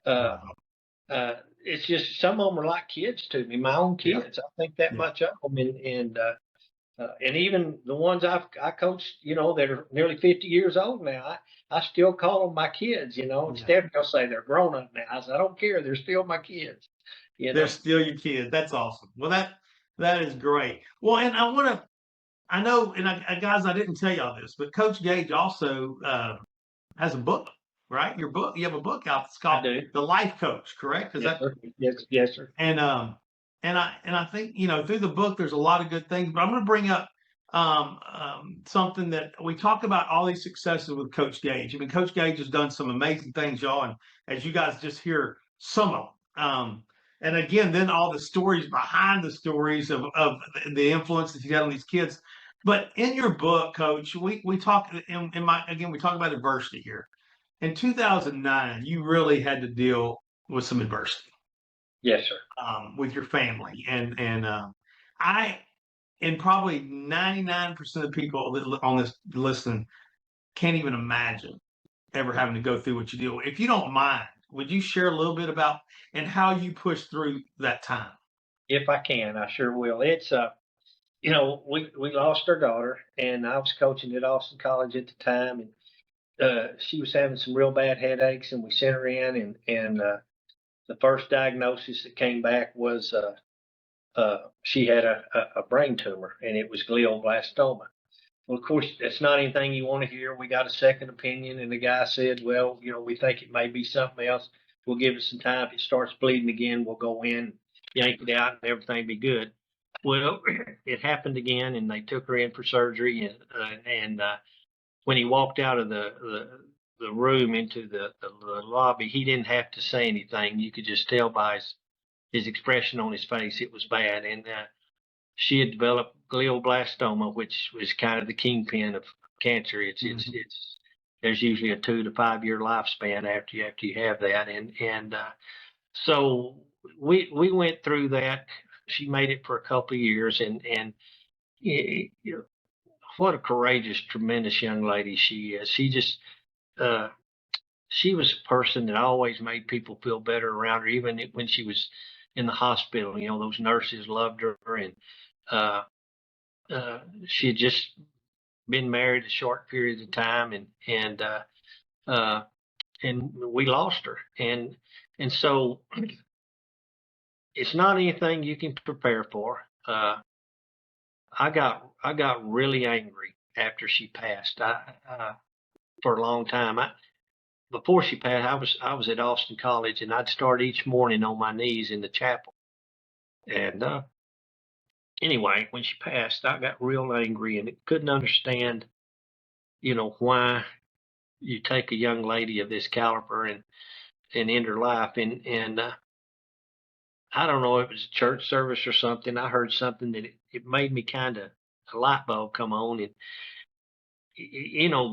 [SPEAKER 2] wow.
[SPEAKER 3] it's just some of them are like kids to me, my own
[SPEAKER 2] Yeah,
[SPEAKER 3] kids. I think that
[SPEAKER 2] yeah,
[SPEAKER 3] much of them. And even the ones I coached, you know, that are nearly 50 years old now, I still call them my kids, you know. And
[SPEAKER 2] yeah.
[SPEAKER 3] Steph will say they're grown up now. I said, I don't care. They're still my kids, you
[SPEAKER 2] They're
[SPEAKER 3] know.
[SPEAKER 2] still your kids. That's awesome. Well, that is great. Well, and I know, and guys, I didn't tell y'all this, but Coach Gage also has a book, right? You have a book out. It's
[SPEAKER 3] I
[SPEAKER 2] called
[SPEAKER 3] do.
[SPEAKER 2] The Life Coach, correct? Is
[SPEAKER 3] Yes,
[SPEAKER 2] that
[SPEAKER 3] sir. Yes, sir.
[SPEAKER 2] and I think, you know, through the book there's a lot of good things, but I'm going to bring up something that we talk about, all these successes with Coach Gage. I mean, Coach Gage has done some amazing things, y'all, and as you guys just hear some of them. And again, then all the stories behind the stories of the influence that you had on these kids. But in your book, Coach, we talk we talk about adversity here. In 2009, you really had to deal with some adversity
[SPEAKER 3] Yes, sir.
[SPEAKER 2] with your family, and I and probably 99% of people on this listen can't even imagine ever having to go through what you deal with. If you don't mind, would you share a little bit about and how you pushed through that time?
[SPEAKER 3] If I can, I sure will. It's you know, we lost our daughter, and I was coaching at Austin College at the time, and she was having some real bad headaches, and we sent her in, and the first diagnosis that came back was she had a brain tumor, and it was glioblastoma. Well, of course, that's not anything you want to hear. We got a second opinion, and the guy said, well, we think it may be something else. We'll give it some time. If it starts bleeding again, we'll go in, yank it out, and everything be good. Well, it happened again, and they took her in for surgery. And when he walked out of the room into the lobby, he didn't have to say anything. You could just tell by his expression on his face it was bad. And she had developed glioblastoma, which was kind of the kingpin of cancer. It's there's usually a 2 to 5 year lifespan after you have that, and so we went through that. She made it for a couple of years, and what a courageous, tremendous young lady she is. She just she was a person that always made people feel better around her, even when she was in the hospital. Those nurses loved her, and she had just been married a short period of time, and we lost her, and so it's not anything you can prepare for. I got really angry after she passed. For a long time. Before she passed, I was at Austin College, and I'd start each morning on my knees in the chapel. And anyway, when she passed, I got real angry and couldn't understand, why you take a young lady of this caliber and end her life. And I don't know if it was a church service or something. I heard something that it made me kind of a light bulb come on. And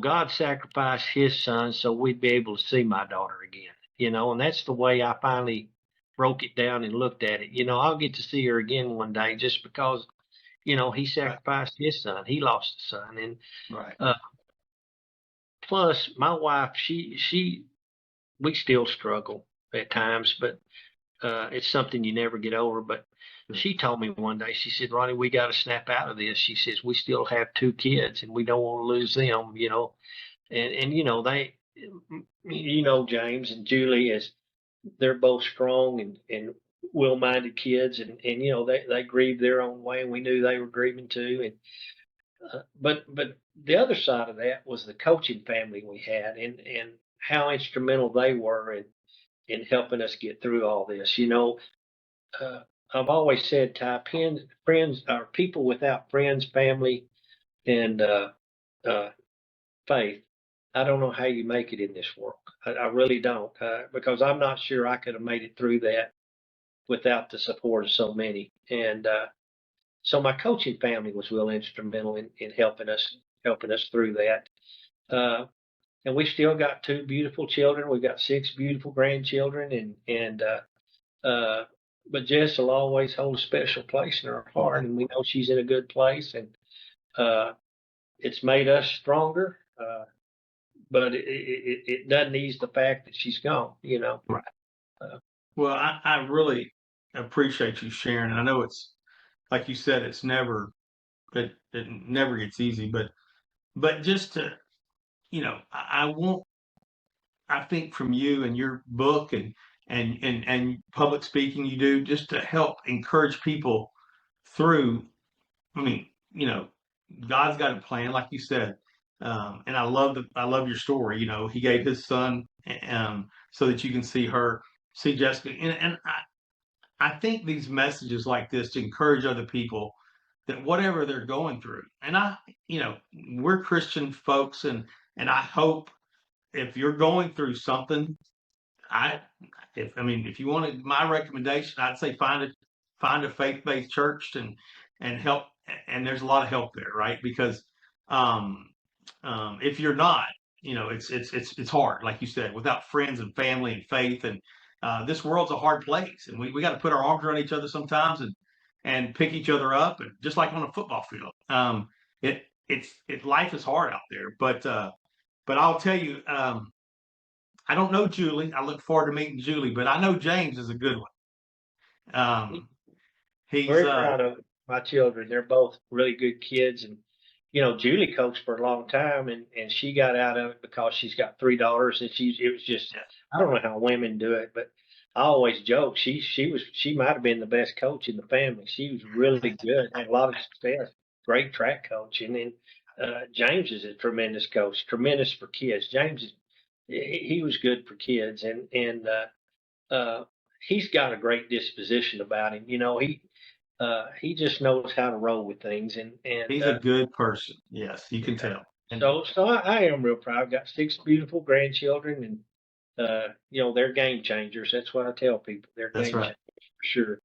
[SPEAKER 3] God sacrificed his son so we'd be able to see my daughter again, and that's the way I finally broke it down and looked at it. I'll get to see her again one day just because, he sacrificed his son. He lost a son. And
[SPEAKER 2] Right.
[SPEAKER 3] Plus my wife, we still struggle at times, but it's something you never get over. But she told me one day, she said, Ronnie, we got to snap out of this. She says, we still have 2 kids and we don't want to lose them, and they, James and Julie, they're both strong and well-minded kids, and they grieve their own way, and we knew they were grieving too. And but the other side of that was the coaching family we had, and how instrumental they were in helping us get through all this. I've always said, Ty, friends are people without friends, family, and faith. I don't know how you make it in this world. I really don't, because I'm not sure I could have made it through that without the support of so many. And so my coaching family was real instrumental in helping us through that. And we still got 2 beautiful children. We've got 6 beautiful grandchildren, but Jess will always hold a special place in her heart, and we know she's in a good place, and it's made us stronger. But it doesn't ease the fact that she's gone.
[SPEAKER 2] Right. Well, I really appreciate you sharing. And I know it's like you said, it never gets easy. But just to, I think from you and your book and public speaking you do, just to help encourage people through. I mean, God's got a plan, like you said, and I love your story. He gave his son so that you can see Jessica, and I think these messages like this to encourage other people that whatever they're going through, and we're Christian folks, and I hope if you're going through something, if you wanted my recommendation, I'd say find a faith-based church and help. And there's a lot of help there, right? Because if you're not, it's hard, like you said, without friends and family and faith. And this world's a hard place, and we got to put our arms around each other sometimes and pick each other up, and just like on a football field. Life is hard out there, but I'll tell you, I don't know Julie. I look forward to meeting Julie, but I know James is a good one. He's
[SPEAKER 3] very proud of my children. They're both really good kids, and Julie coached for a long time, and she got out of it because she's got 3 daughters, and it was just, I don't know how women do it, but I always joke she might have been the best coach in the family. She was really good, had a lot of success, great track coach. And then James is a tremendous coach, tremendous for kids. James is he was good for kids, and he's got a great disposition about him. He just knows how to roll with things, and
[SPEAKER 2] He's a good person. Yes, you can tell. And
[SPEAKER 3] so I am real proud. I've got 6 beautiful grandchildren, and they're game changers. That's what I tell people. They're
[SPEAKER 2] that's
[SPEAKER 3] game
[SPEAKER 2] right.
[SPEAKER 3] changers for sure.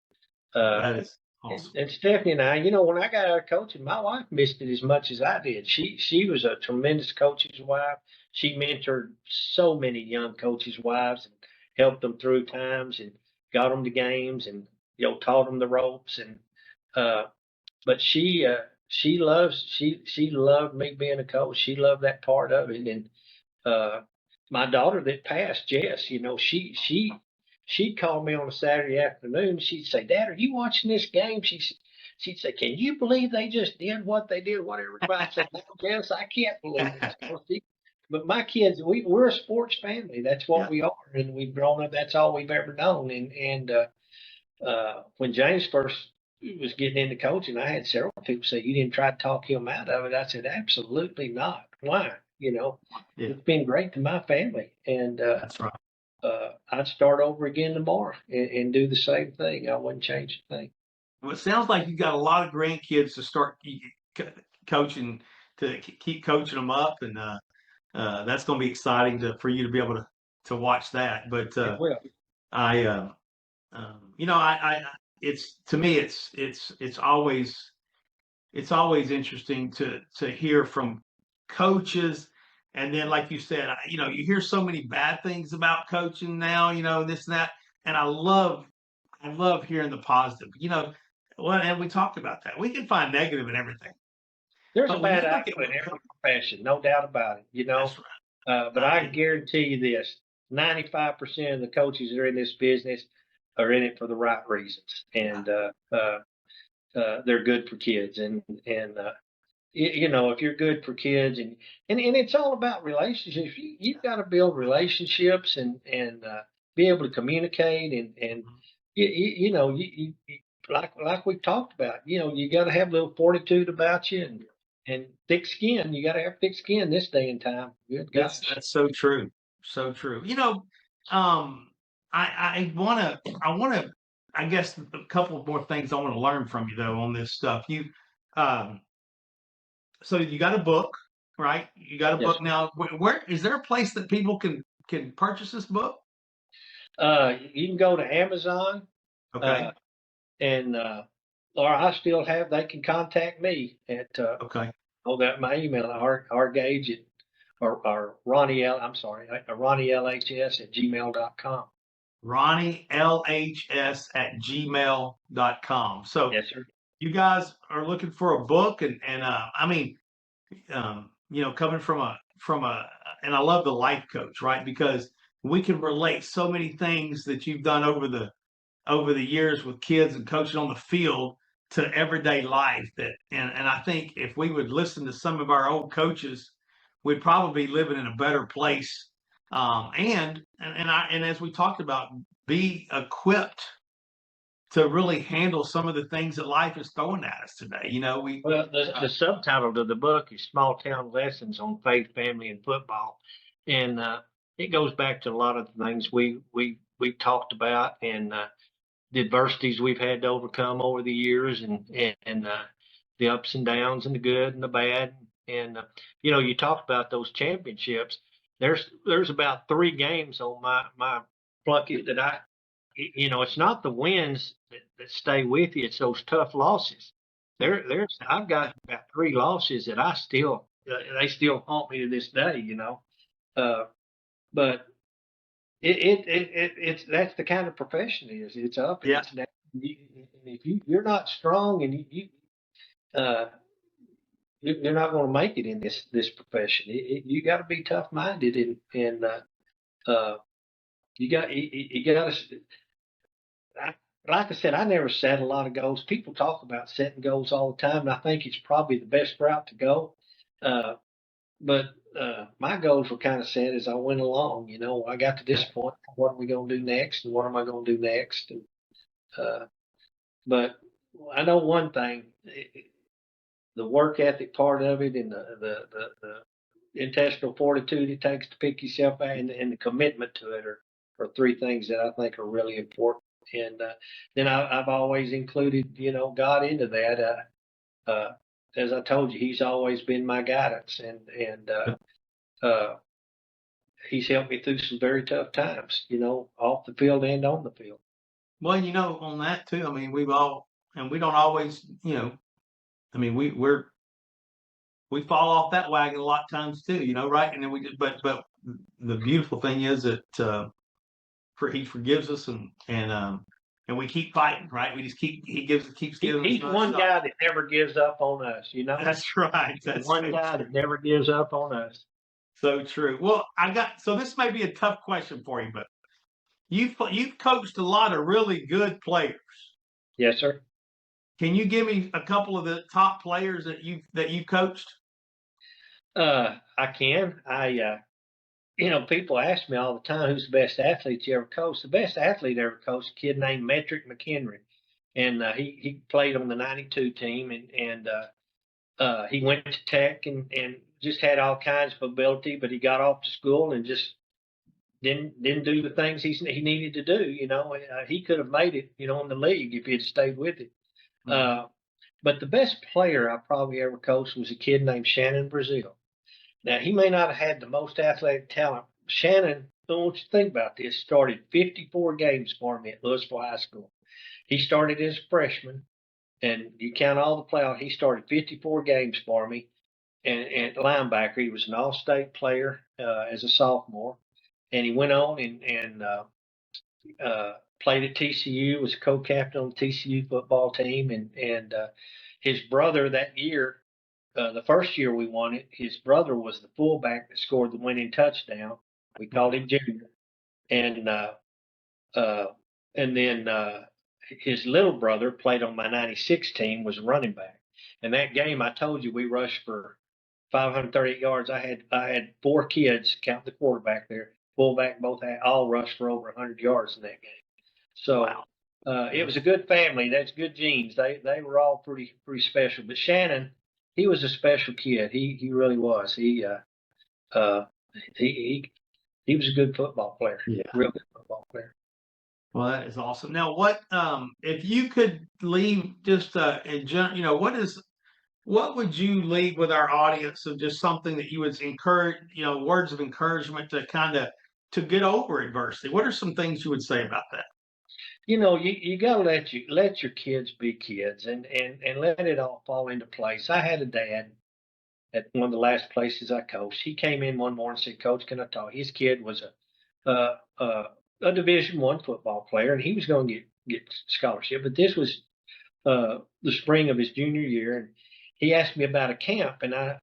[SPEAKER 3] Uh,
[SPEAKER 2] That is
[SPEAKER 3] and,
[SPEAKER 2] awesome.
[SPEAKER 3] and Stephanie and I, when I got out of coaching, my wife missed it as much as I did. She was a tremendous coach's wife. She mentored so many young coaches' wives and helped them through times and got them to games and taught them the ropes. And but she loved me being a coach. She loved that part of it. And uh, my daughter that passed, Jess, she'd call me on a Saturday afternoon. She'd say, "Dad, are you watching this game?" She'd say, "Can you believe they just did what they did?" Whatever. I said, "No, Jess, I can't believe it." But my kids, we're a sports family. That's what
[SPEAKER 2] Yeah.
[SPEAKER 3] we are, and we've grown up. That's all we've ever known. And when James first was getting into coaching, I had several people say, "You didn't try to talk him out of it." I said, "Absolutely not. Why?
[SPEAKER 2] Yeah.
[SPEAKER 3] It's been great to my family, and
[SPEAKER 2] That's right.
[SPEAKER 3] I'd start over again tomorrow and do the same thing. I wouldn't change a thing."
[SPEAKER 2] Well, it sounds like you got a lot of grandkids to start coaching to keep coaching them up, and that's going to be exciting for you to be able to watch that. But
[SPEAKER 3] It will.
[SPEAKER 2] I, it's to me, it's always interesting to hear from coaches, and then like you said, you hear so many bad things about coaching now, this and that, and I love hearing the positive. Well, and we talked about that. We can find negative in everything,
[SPEAKER 3] There's a
[SPEAKER 2] but when
[SPEAKER 3] bad
[SPEAKER 2] you look at
[SPEAKER 3] apple in every profession, no doubt about it.
[SPEAKER 2] that's right.
[SPEAKER 3] But I can guarantee you this: 95% of the coaches that are in this business are in it for the right reasons, and they're good for kids. And if you're good for kids, and it's all about relationships. You've got to build relationships and be able to communicate and like we've talked about. You got to have a little fortitude about you and thick skin. You got to have thick skin this day and time. Good gosh.
[SPEAKER 2] That's so true. So true. I want to, I guess a couple more things I want to learn from you though on this stuff. Um, so you got a book, right? You got a
[SPEAKER 3] Yes.
[SPEAKER 2] book now. Where is there a place that people can purchase this book?
[SPEAKER 3] You can go to Amazon,
[SPEAKER 2] Okay.
[SPEAKER 3] uh, and or I still have. They can contact me at
[SPEAKER 2] Okay.
[SPEAKER 3] that my email rgage at or Ronnie L. I'm sorry, Ronnie LHS at gmail.com.
[SPEAKER 2] RonnieLHS@gmail.com. So
[SPEAKER 3] Yes, sir.
[SPEAKER 2] you guys are looking for a book, and I mean, coming from a, and I love the life coach, right? Because we can relate so many things that you've done over the years with kids and coaching on the field to everyday life. And I think if we would listen to some of our old coaches, we'd probably be living in a better place. And as we talked about, be equipped to really handle some of the things that life is throwing at us today.
[SPEAKER 3] Well, the subtitle of the book is "Small Town Lessons on Faith, Family, and Football," and it goes back to a lot of the things we talked about and the adversities we've had to overcome over the years, and the ups and downs, and the good and the bad. And you talked about those championships. There's about 3 games on my bucket that it's not the wins that stay with you. It's those tough losses. I've got about 3 losses that they still haunt me to this day. Uh, but it's that's the kind of profession it is. It's up and
[SPEAKER 2] Yeah.
[SPEAKER 3] it's down. If you're not strong and uh, you're not going to make it in this profession. You got to be tough minded and uh, you got to. Like I said, I never set a lot of goals. People talk about setting goals all the time, and I think it's probably the best route to go. Uh, but my goals were kind of set as I went along. I got to this point. What are we going to do next, and what am I going to do next? And but I know one thing: the work ethic part of it, and the intestinal fortitude it takes to pick yourself out, and the commitment to it are three things that I think are really important. And then I've always included, God into that. As I told you, He's always been my guidance, and uh, He's helped me through some very tough times, off the field and on the field.
[SPEAKER 2] Well, on that too, I mean, we've all, and we don't always, I mean, we fall off that wagon a lot of times too, right? And then but the beautiful thing is that He forgives us, and we keep fighting, right? We just keeps giving us.
[SPEAKER 3] He's one guy that never gives up on us,
[SPEAKER 2] That's right. That's
[SPEAKER 3] one guy that never gives up on us.
[SPEAKER 2] So true. Well, so this may be a tough question for you, but you've coached a lot of really good players.
[SPEAKER 3] Yes, sir.
[SPEAKER 2] Can you give me a couple of the top players that you coached?
[SPEAKER 3] I can. People ask me all the time, who's the best athlete you ever coached? The best athlete I ever coached, a kid named Metric McHenry, and he played on the '92 team, and he went to Tech and just had all kinds of ability, but he got off to school and just didn't do the things he needed to do. He could have made it, in the league if he had stayed with it. Mm-hmm. But the best player I probably ever coached was a kid named Shannon Brazil. Now, he may not have had the most athletic talent. Shannon, I want you to think about this, started 54 games for me at Louisville High School. He started as a freshman, and you count all the playoffs, he started 54 games for me. And linebacker, he was an all-state player as a sophomore. And he went on and played at TCU, was co-captain on the TCU football team. And his brother that year, the first year we won it, his brother was the fullback that scored the winning touchdown. We called him Junior. And then his little brother played on my '96 team, was a running back. And that game, I told you, we rushed for 538 yards. I had four kids, count the quarterback there, fullback, both had all rushed for over 100 yards in that game. So wow. It was a good family. That's good genes. They were all pretty special. But Shannon, he was a special kid. He really was. He was a good football player. Yeah, real good football player.
[SPEAKER 2] Well, that is awesome. Now, what if you could leave just in general? What would you leave with our audience of just something that you would encourage? Words of encouragement to get over adversity. What are some things you would say about that?
[SPEAKER 3] You gotta let your kids be kids and let it all fall into place. I had a dad at one of the last places I coached. He came in one morning and said, "Coach, can I talk?" His kid was a Division I football player, and he was going to get scholarship. But this was the spring of his junior year, and he asked me about a camp, and I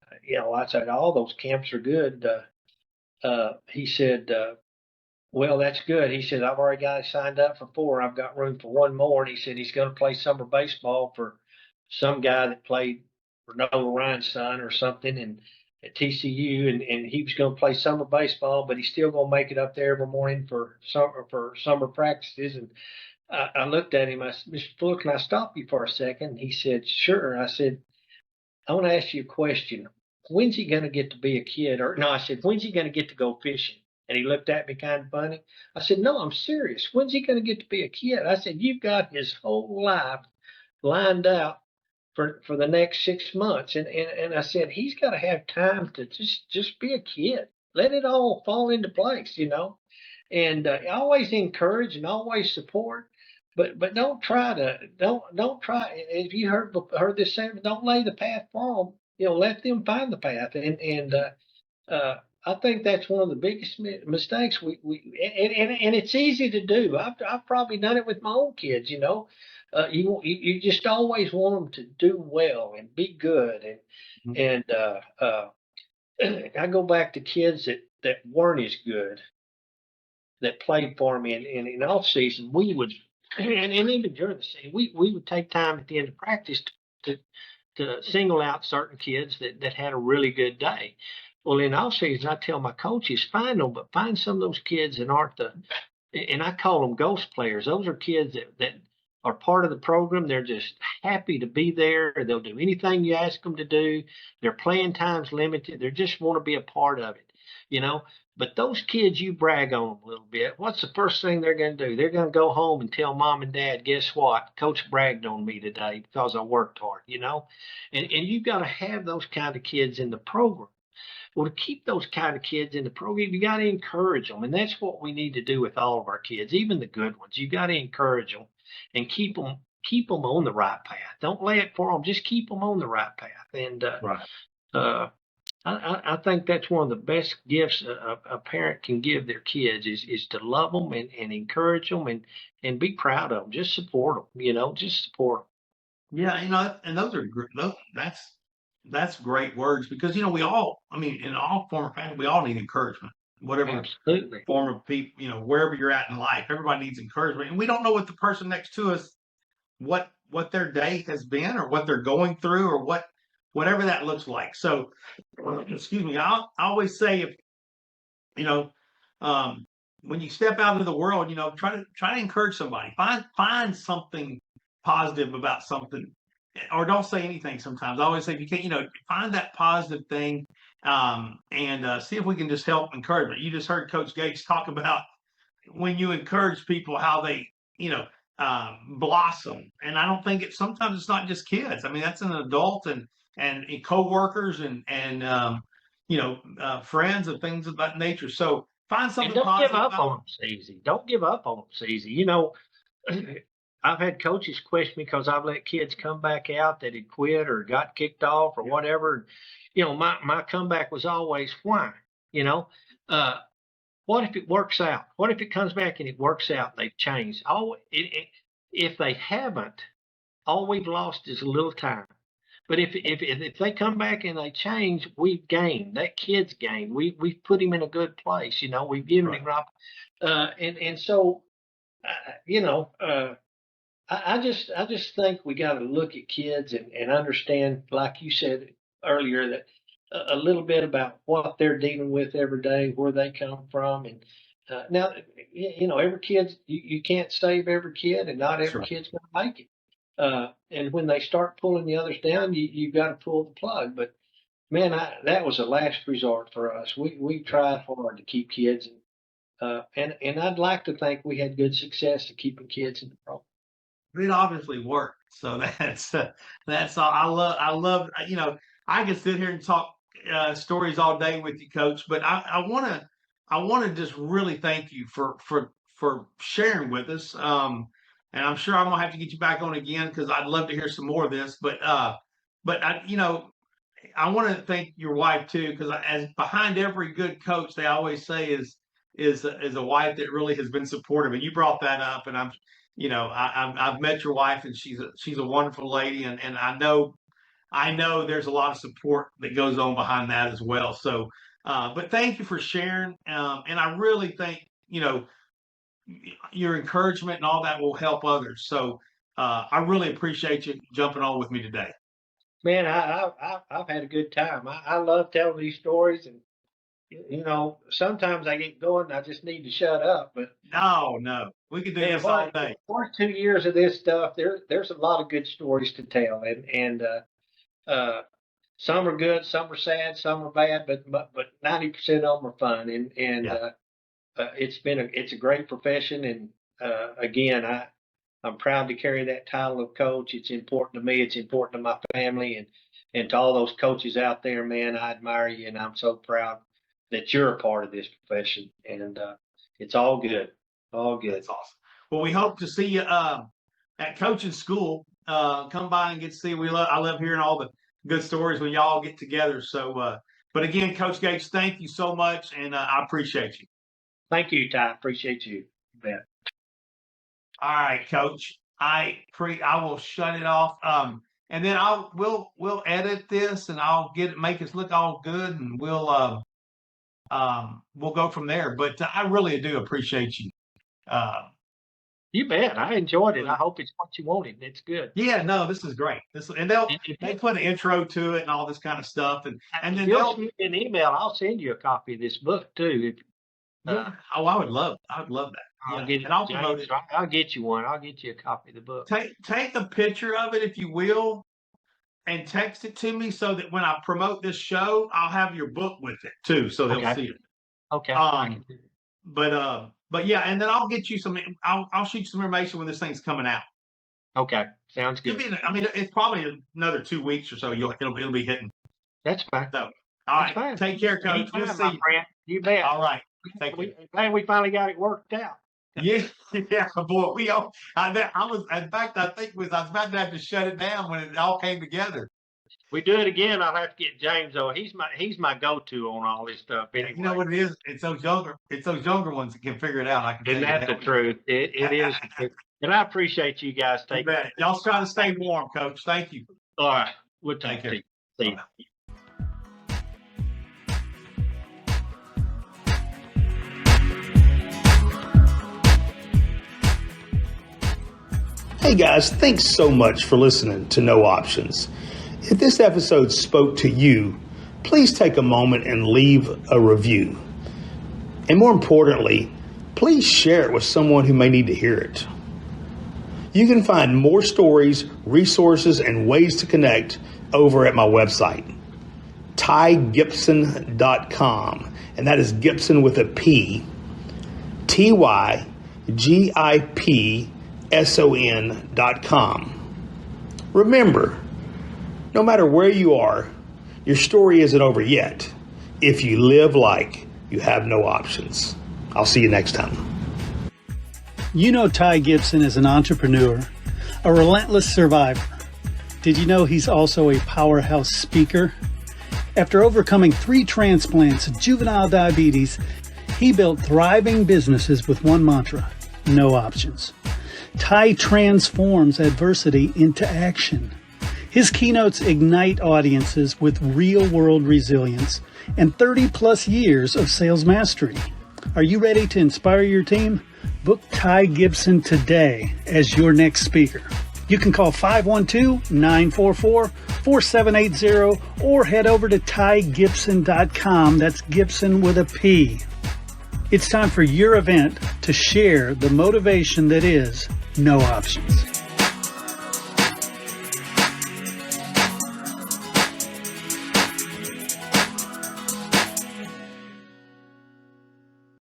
[SPEAKER 3] said all those camps are good. He said, "Well, that's good." He said, "I've already got signed up for 4. I've got room for one more." And he said he's going to play summer baseball for some guy that played for Noah Ryan's son or something, and at TCU, and he was going to play summer baseball, but he's still going to make it up there every morning for summer practices. And I looked at him. I said, "Mr. Fuller, can I stop you for a second?" And he said, "Sure." I said, "I want to ask you a question. When's he going to get to be a kid?" I said, "When's he going to get to go fishing?" And he looked at me kind of funny. I said, "No, I'm serious. When's he going to get to be a kid?" I said, "You've got his whole life lined out for the next 6 months." And I said, he's got to have time to just be a kid. Let it all fall into place, And always encourage and always support. But don't try. If you heard this saying, don't lay the path for them. Let them find the path. And I think that's one of the biggest mistakes and it's easy to do. I've probably done it with my own kids. You just always want them to do well and be good. And I go back to kids that weren't as good, that played for me, and in off season we would. And even during the season, we would take time at the end of practice to single out certain kids that had a really good day. Well, in all season, I tell my coaches, find them, but find some of those kids that aren't and I call them ghost players. Those are kids that are part of the program. They're just happy to be there. They'll do anything you ask them to do. Their playing time's limited. They just want to be a part of it, you know. But those kids, you brag on them a little bit. What's the first thing they're going to do? They're going to go home and tell mom and dad, guess what? Coach bragged on me today because I worked hard, you know. And you've got to have those kind of kids in the program. Well, to keep those kind of kids in the program, you got to encourage them, and that's what we need to do with all of our kids, even the good ones. You got to encourage them and keep them on the right path. Don't lay it for them; just keep them on the right path. And
[SPEAKER 2] Right.
[SPEAKER 3] I think that's one of the best gifts a parent can give their kids is to love them and encourage them and be proud of them. Just support them, you know, just support them.
[SPEAKER 2] Yeah, and those are that's great words because we all, I mean, in all form of family, we all need encouragement, whatever
[SPEAKER 3] Absolutely.
[SPEAKER 2] form of people, wherever you're at in life, everybody needs encouragement, and we don't know what the person next to us, what their day has been, or what they're going through, or whatever that looks like. So, excuse me, I always say if you know, when you step out into the world, try to encourage somebody, find something positive about something, or don't say anything. Sometimes I always say if you can't, find that positive thing, and see if we can just help encourage it. You just heard Coach Gage talk about when you encourage people, how they, blossom. And I don't think sometimes it's not just kids. I mean, that's an adult and coworkers and friends and things of that nature. So find something
[SPEAKER 3] And don't
[SPEAKER 2] positive
[SPEAKER 3] give up
[SPEAKER 2] about.
[SPEAKER 3] on them, Susie. Don't give up on them, Susie. You know, I've had coaches question me because I've let kids come back out that had quit or got kicked off or whatever. You know, my comeback was always why. You know, what if it works out? What if it comes back and it works out? They've changed. If they haven't, all we've lost is a little time. But if they come back and they change, we've gained. That kid's gained. We've put him in a good place. You know, we've given him up. And so, you know, I just think we got to look at kids and understand, like you said earlier, that a little bit about what they're dealing with every day, where they come from, and now every kid you can't save every kid, and not
[SPEAKER 2] That's
[SPEAKER 3] every
[SPEAKER 2] right.
[SPEAKER 3] kid's going to make it. And when they start pulling the others down, you've got to pull the plug. But man, that was a last resort for us. We tried hard to keep kids, and I'd like to think we had good success to keeping kids in the program.
[SPEAKER 2] It obviously worked. So that's all. I love. I could sit here and talk stories all day with you, Coach. But I want to just really thank you for sharing with us. And I'm sure I'm gonna have to get you back on again because I'd love to hear some more of this. But I want to thank your wife too, because as behind every good coach, they always say is a wife that really has been supportive. And you brought that up, and I've met your wife, and she's a wonderful lady, and I know there's a lot of support that goes on behind that as well. So, but thank you for sharing, and I really think your encouragement and all that will help others. So, I really appreciate you jumping on with me today.
[SPEAKER 3] Man, I've had a good time. I love telling these stories, and sometimes I get going. I just need to shut up. But
[SPEAKER 2] No, no, we could do
[SPEAKER 3] man,
[SPEAKER 2] this all day.
[SPEAKER 3] 2 years of this stuff, there's a lot of good stories to tell, and some are good, some are sad, some are bad, but 90% of them are fun, and
[SPEAKER 2] Yeah.
[SPEAKER 3] it's a great profession, and again, I'm proud to carry that title of coach. It's important to me. It's important to my family, and to all those coaches out there, man. I admire you, and I'm so proud that you're a part of this profession. And it's all good, all good.
[SPEAKER 2] That's awesome. Well, we hope to see you at coaching school. Come by and get to see. I love hearing all the good stories when y'all get together. So, but again, Coach Gage, thank you so much, and I appreciate you.
[SPEAKER 3] Thank you, Ty. Appreciate you. You bet.
[SPEAKER 2] All right, Coach. I will shut it off. And then we'll edit this, and I'll make us look all good, and we'll go from there. But I really do appreciate you. Uh,
[SPEAKER 3] You bet. I enjoyed it. I hope it's what you wanted. It's good.
[SPEAKER 2] Yeah, no, this is great. And they put an intro to it and all this kind of stuff, and
[SPEAKER 3] If
[SPEAKER 2] then
[SPEAKER 3] you'll
[SPEAKER 2] they'll.
[SPEAKER 3] send me an email, I'll send you a copy of this book too.
[SPEAKER 2] Yeah. I would love that.
[SPEAKER 3] I'll
[SPEAKER 2] Yeah.
[SPEAKER 3] get
[SPEAKER 2] And I'll promote it.
[SPEAKER 3] I'll get you one. I'll get you a copy of the book.
[SPEAKER 2] Take the picture of it if you will, and text it to me so that when I promote this show, I'll have your book with it too, so they'll see it.
[SPEAKER 3] Okay.
[SPEAKER 2] But yeah, and then I'll get you some. I'll shoot you some information when this thing's coming out.
[SPEAKER 3] Okay. Sounds good.
[SPEAKER 2] It's probably another 2 weeks or so. It'll be hitting.
[SPEAKER 3] That's fine.
[SPEAKER 2] So, all right.
[SPEAKER 3] Fine.
[SPEAKER 2] Take care, Coach. Good to see you.
[SPEAKER 3] Friend. You bet.
[SPEAKER 2] All right. Thank you.
[SPEAKER 3] Glad we finally got it worked out.
[SPEAKER 2] Yeah, boy. I was about to have to shut it down when it all came together.
[SPEAKER 3] We do it again, I'll have to get James though. He's my go-to on all this stuff. Anyway.
[SPEAKER 2] You know what it is? It's those younger ones that can figure it out.
[SPEAKER 3] Isn't that the truth? It is. And I appreciate you guys taking it.
[SPEAKER 2] Y'all try to stay warm, Coach. Thank you.
[SPEAKER 3] All right. We'll take
[SPEAKER 2] care.
[SPEAKER 3] it. See you.
[SPEAKER 4] Hey guys, thanks so much for listening to No Options. If this episode spoke to you, please take a moment and leave a review. And more importantly, please share it with someone who may need to hear it. You can find more stories, resources, and ways to connect over at my website, tygibson.com. And that is Gibson with a P, TYGIPSON.com. Remember, no matter where you are, your story isn't over yet if you live like you have no options. I'll see you next time.
[SPEAKER 5] You know Ty Gibson is an entrepreneur, a relentless survivor. Did you know he's also a powerhouse speaker? After overcoming 3 transplants of juvenile diabetes, he built thriving businesses with one mantra: no options. Ty transforms adversity into action. His keynotes ignite audiences with real-world resilience and 30-plus years of sales mastery. Are you ready to inspire your team? Book Ty Gibson today as your next speaker. You can call 512-944-4780 or head over to tygibson.com. That's Gibson with a P. It's time for your event to share the motivation that is no options.